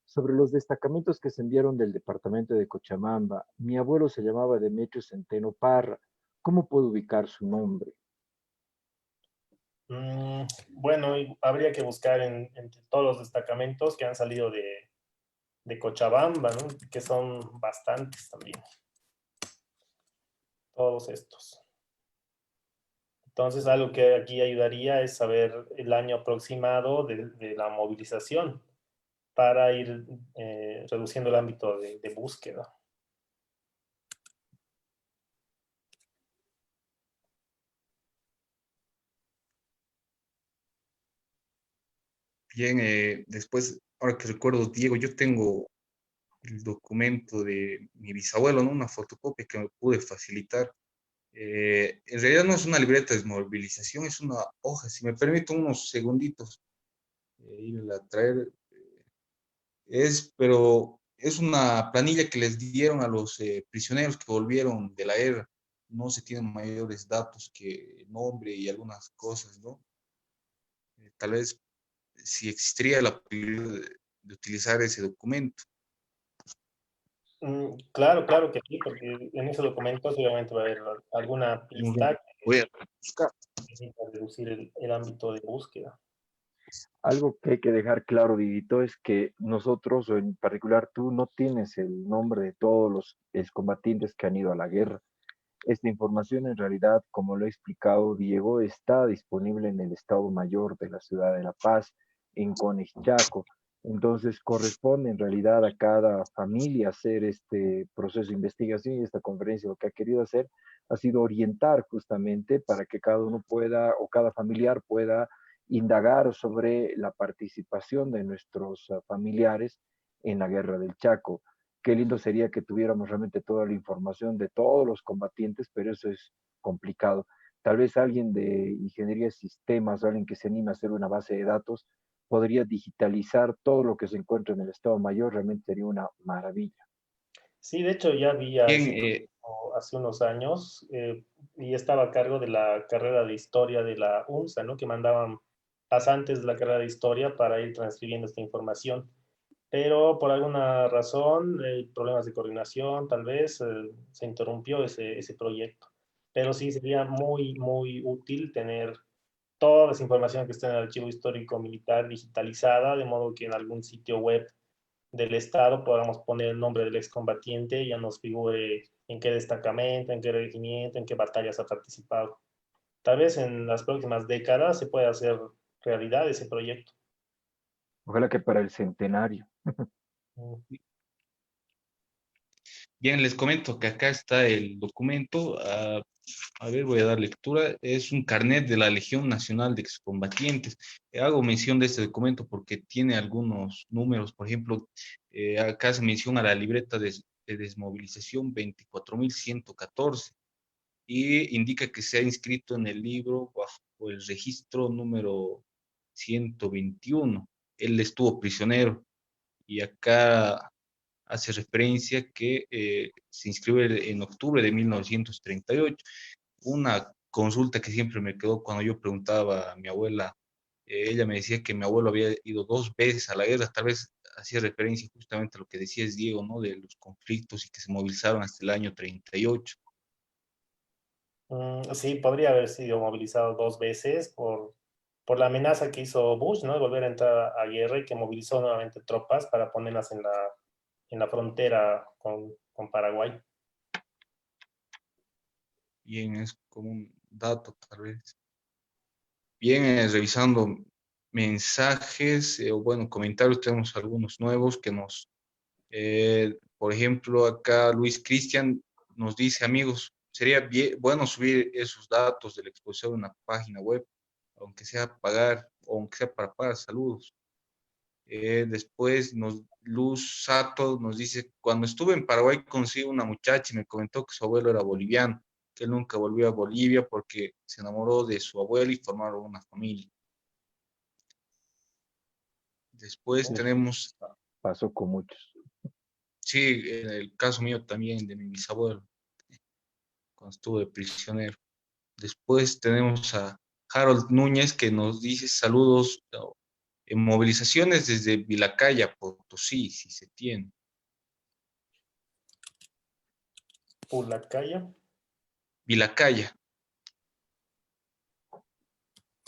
Sobre los destacamentos que se enviaron del departamento de Cochabamba, mi abuelo se llamaba Demetrio Centeno Parra. ¿Cómo puedo ubicar su nombre? Bueno, habría que buscar entre todos los destacamentos que han salido de Cochabamba, ¿no? Que son bastantes también, todos estos. Entonces, algo que aquí ayudaría es saber el año aproximado de la movilización para ir reduciendo el ámbito de búsqueda. Bien, después, ahora que recuerdo, Diego, yo tengo el documento de mi bisabuelo, ¿no? Una fotocopia que me pude facilitar. En realidad no es una libreta de desmovilización, es una hoja. Si me permiten unos segunditos, irla a traer. Pero es una planilla que les dieron a los prisioneros que volvieron de la guerra. No se tienen mayores datos que nombre y algunas cosas, ¿no? Tal vez si existiría la posibilidad de utilizar ese documento. Claro, claro que sí, porque en ese documento seguramente va a haber alguna Muy bien. pista Voy a buscar. que permita reducir el ámbito de búsqueda. Algo que hay que dejar claro, Didito, es que nosotros, o en particular tú, no tienes el nombre de todos los excombatientes que han ido a la guerra. Esta información en realidad, como lo ha explicado Diego, está disponible en el Estado Mayor de la Ciudad de La Paz, en Conexchaco. Entonces corresponde en realidad a cada familia hacer este proceso de investigación, y esta conferencia lo que ha querido hacer ha sido orientar justamente para que cada uno pueda o cada familiar pueda indagar sobre la participación de nuestros familiares en la guerra del Chaco. Qué lindo sería que tuviéramos realmente toda la información de todos los combatientes, pero eso es complicado. Tal vez alguien de ingeniería de sistemas o alguien que se anime a hacer una base de datos podría digitalizar todo lo que se encuentra en el Estado Mayor, realmente sería una maravilla. Sí, de hecho ya vi Bien, hace unos años y estaba a cargo de la carrera de historia de la UNSA, ¿no? Que mandaban pasantes de la carrera de historia para ir transcribiendo esta información. Pero por alguna razón, problemas de coordinación, tal vez, se interrumpió ese proyecto. Pero sí sería muy, muy útil tener toda esa información que está en el archivo histórico militar digitalizada, de modo que en algún sitio web del Estado podamos poner el nombre del excombatiente y ya nos figure en qué destacamento, en qué regimiento, en qué batallas ha participado. Tal vez en las próximas décadas se pueda hacer realidad ese proyecto. Ojalá que para el centenario. bien, les comento que acá está el documento. A ver, voy a dar lectura. Es un carnet de la Legión Nacional de Excombatientes. Hago mención de este documento porque tiene algunos números. Por ejemplo, acá se menciona la libreta de desmovilización 24.114 y indica que se ha inscrito en el libro bajo el registro número 121. Él estuvo prisionero y acá hace referencia que se inscribe en octubre de 1938. Una consulta que siempre me quedó cuando yo preguntaba a mi abuela, ella me decía que mi abuelo había ido 2 veces a la guerra, tal vez hacía referencia justamente a lo que decías, Diego, ¿no? De los conflictos y que se movilizaron hasta el año 38. Sí, podría haber sido movilizado 2 veces por la amenaza que hizo Bush, ¿no? De volver a entrar a guerra y que movilizó nuevamente tropas para ponerlas en la frontera con Paraguay. Bien, es como un dato, tal vez. Bien, revisando mensajes o bueno, comentarios, tenemos algunos nuevos que nos, por ejemplo, acá Luis Cristian nos dice, amigos, sería bueno subir esos datos de la exposición a una página web, aunque sea pagar, o aunque sea para pagar, saludos. Después Luz Sato nos dice, cuando estuve en Paraguay conocí una muchacha y me comentó que su abuelo era boliviano, que él nunca volvió a Bolivia porque se enamoró de su abuelo y formaron una familia. Después Eso tenemos, pasó con muchos. sí, en el caso mío también de mi bisabuelo, cuando estuve prisionero. Después tenemos a Harold Núñez que nos dice saludos en movilizaciones desde Vilacaya, Potosí, si se tiene. Pulacaya, Vilacaya,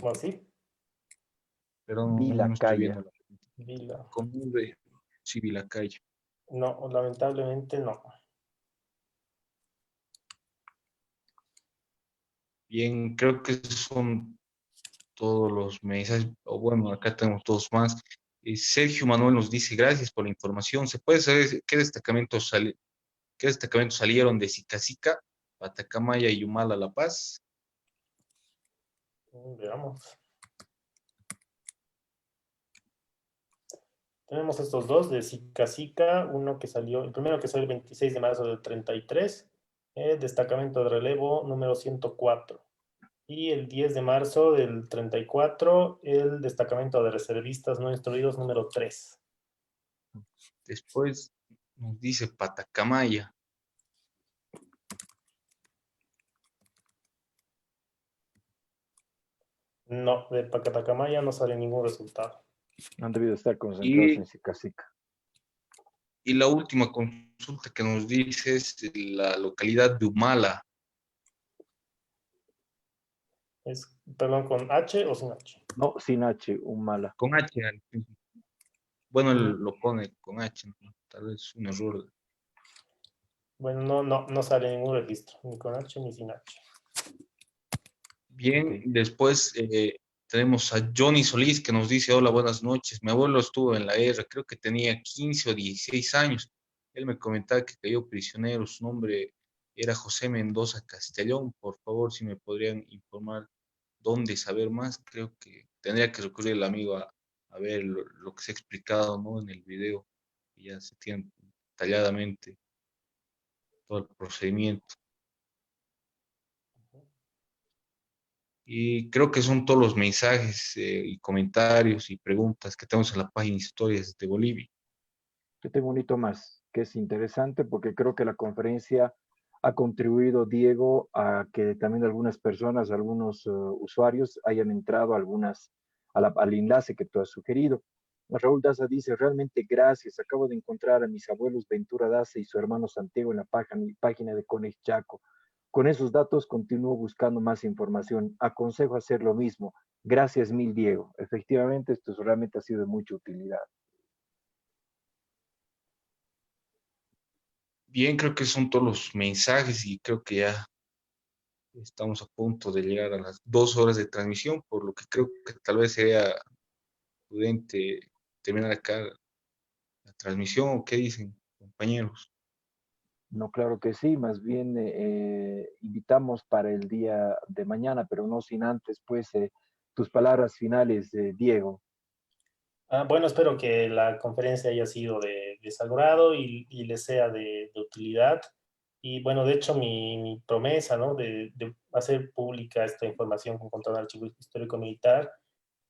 ¿o así? pero no estoy Vilacaya. viendo Vila. con nombre, sí, Vilacaya. No, lamentablemente no. Bien, creo que esos son todos los mensajes, o bueno, acá tenemos dos más. Sergio Manuel nos dice, gracias por la información. ¿Se puede saber qué destacamentos salieron de Sicasica, Patacamaya y Humala, La Paz? Veamos. Tenemos estos dos de Sica Sica, uno que salió, el primero que salió el 26 de marzo del 33, destacamento de relevo número 104. Y el 10 de marzo del 34, el destacamento de reservistas no instruidos número 3. Después nos dice Patacamaya. No, de Pacatacamaya no sale ningún resultado. Han debido estar concentrados Y, en Sicasica. y la última consulta que nos dice es de la localidad de Humala, Es, perdón, ¿con H o sin H? No, sin H, Humala. con H al principio. Bueno, él Mm, lo pone con H, ¿no? Tal vez un error. bueno, no sale ningún registro, ni con H ni sin H. Ok. Bien, después tenemos a Johnny Solís que nos dice, hola, buenas noches. Mi abuelo estuvo en la guerra, creo que tenía 15 o 16 años. Él me comentaba que cayó prisionero, su nombre era José Mendoza Castellón. Por favor, si me podrían informar dónde saber más, creo que tendría que recurrir el amigo a ver lo que se ha explicado, ¿no? En el video, y ya se tiene detalladamente todo el procedimiento. Y creo que son todos los mensajes y comentarios y preguntas que tenemos en la página Historias de Bolivia. Yo tengo un hito más, que es interesante porque creo que la conferencia ha contribuido, Diego, a que también algunas personas, algunos usuarios hayan entrado a al enlace que tú has sugerido. Raúl Daza dice, realmente gracias, acabo de encontrar a mis abuelos Ventura Daza y su hermano Santiago en la página de Conex Chaco. Con esos datos continúo buscando más información. Aconsejo hacer lo mismo. Gracias mil, Diego. Efectivamente, esto realmente ha sido de mucha utilidad. Bien, creo que son todos los mensajes y creo que ya estamos a punto de llegar a las 2 horas de transmisión, por lo que creo que tal vez sería prudente terminar acá la transmisión. ¿O qué dicen, compañeros? No, claro que sí, más bien invitamos para el día de mañana, pero no sin antes, pues, tus palabras finales, Diego. Bueno, espero que la conferencia haya sido de su agrado y les sea de utilidad. Y bueno, de hecho, mi promesa, ¿no? De hacer pública esta información que encontré en el Archivo Histórico Militar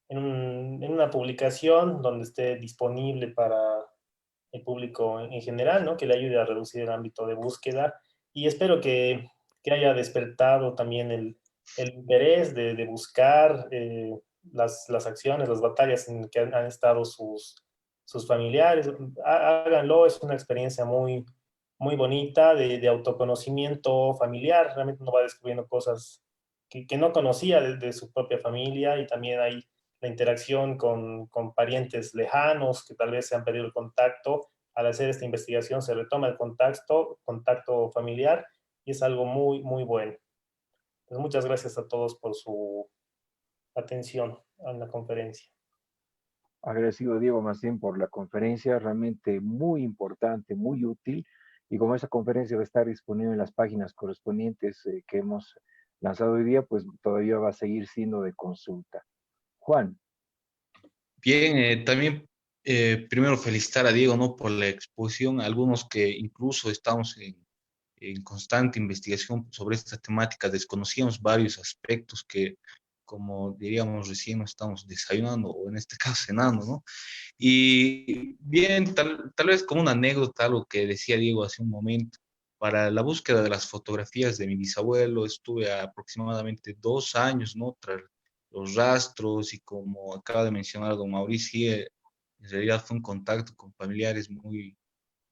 en una publicación donde esté disponible para el público en general, ¿no? Que le ayude a reducir el ámbito de búsqueda. Y espero que haya despertado también el interés de buscar las acciones, las batallas en que han estado sus familiares. Háganlo, es una experiencia muy bonita de autoconocimiento familiar. Realmente uno va descubriendo cosas que no conocía de su propia familia y también hay la interacción con parientes lejanos que tal vez se han perdido el contacto. Al hacer esta investigación se retoma el contacto familiar y es algo muy bueno. Pues muchas gracias a todos atención a la conferencia. Agradecido, Diego, más bien por la conferencia, realmente muy importante, muy útil. Y como esa conferencia va a estar disponible en las páginas correspondientes que hemos lanzado hoy día, pues todavía va a seguir siendo de consulta. Juan, Bien, también primero felicitar a Diego, ¿no? Por la exposición, algunos que incluso estamos en constante investigación sobre esta temática, desconocíamos varios aspectos que, como diríamos recién, no estamos desayunando o en este caso cenando, ¿no? Y bien, tal vez como una anécdota, algo que decía Diego hace un momento, para la búsqueda de las fotografías de mi bisabuelo estuve aproximadamente 2 años, ¿no? Tras los rastros y como acaba de mencionar don Mauricio, en realidad fue un contacto con familiares muy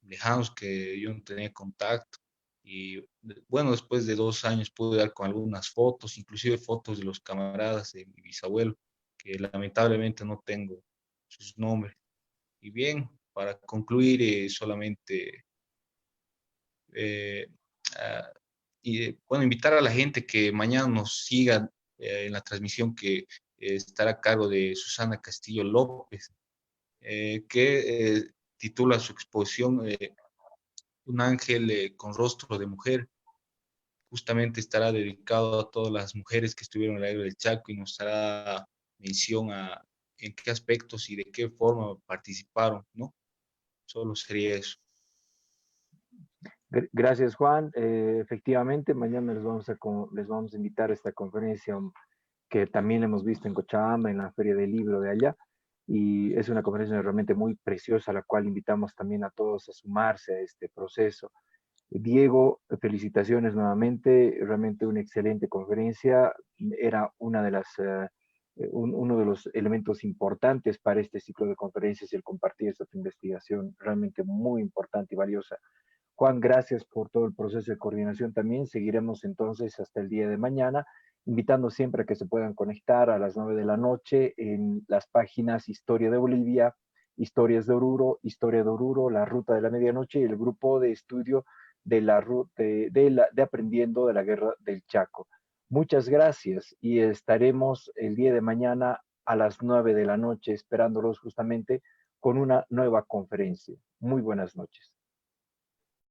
lejanos que yo no tenía contacto. Y bueno, después de 2 años pude dar con algunas fotos, inclusive fotos de los camaradas de mi bisabuelo, que lamentablemente no tengo sus nombres. Y bien, para concluir, solamente eh, ah, bueno, invitar a la gente que mañana nos siga en la transmisión que estará a cargo de Susana Castillo López, que titula su exposición Un ángel con rostro de mujer. Justamente estará dedicado a todas las mujeres que estuvieron en la guerra del Chaco y nos hará mención a en qué aspectos y de qué forma participaron, ¿no? Solo sería eso. gracias, Juan. Efectivamente, mañana les vamos a invitar a esta conferencia que también hemos visto en Cochabamba, en la Feria del Libro de allá. Y es una conferencia realmente muy preciosa, a la cual invitamos también a todos a sumarse a este proceso. Diego, felicitaciones nuevamente, realmente una excelente conferencia. Era una de uno de los elementos importantes para este ciclo de conferencias, el compartir esta investigación realmente muy importante y valiosa. Juan, gracias por todo el proceso de coordinación también. Seguiremos entonces hasta el día de mañana, invitando siempre a que se puedan conectar a las 9 de la noche en las páginas Historia de Bolivia, Historia de Oruro, La Ruta de la Medianoche y el grupo de estudio de Aprendiendo de la Guerra del Chaco. Muchas gracias y estaremos el día de mañana a las 9 de la noche esperándolos justamente con una nueva conferencia. Muy buenas noches.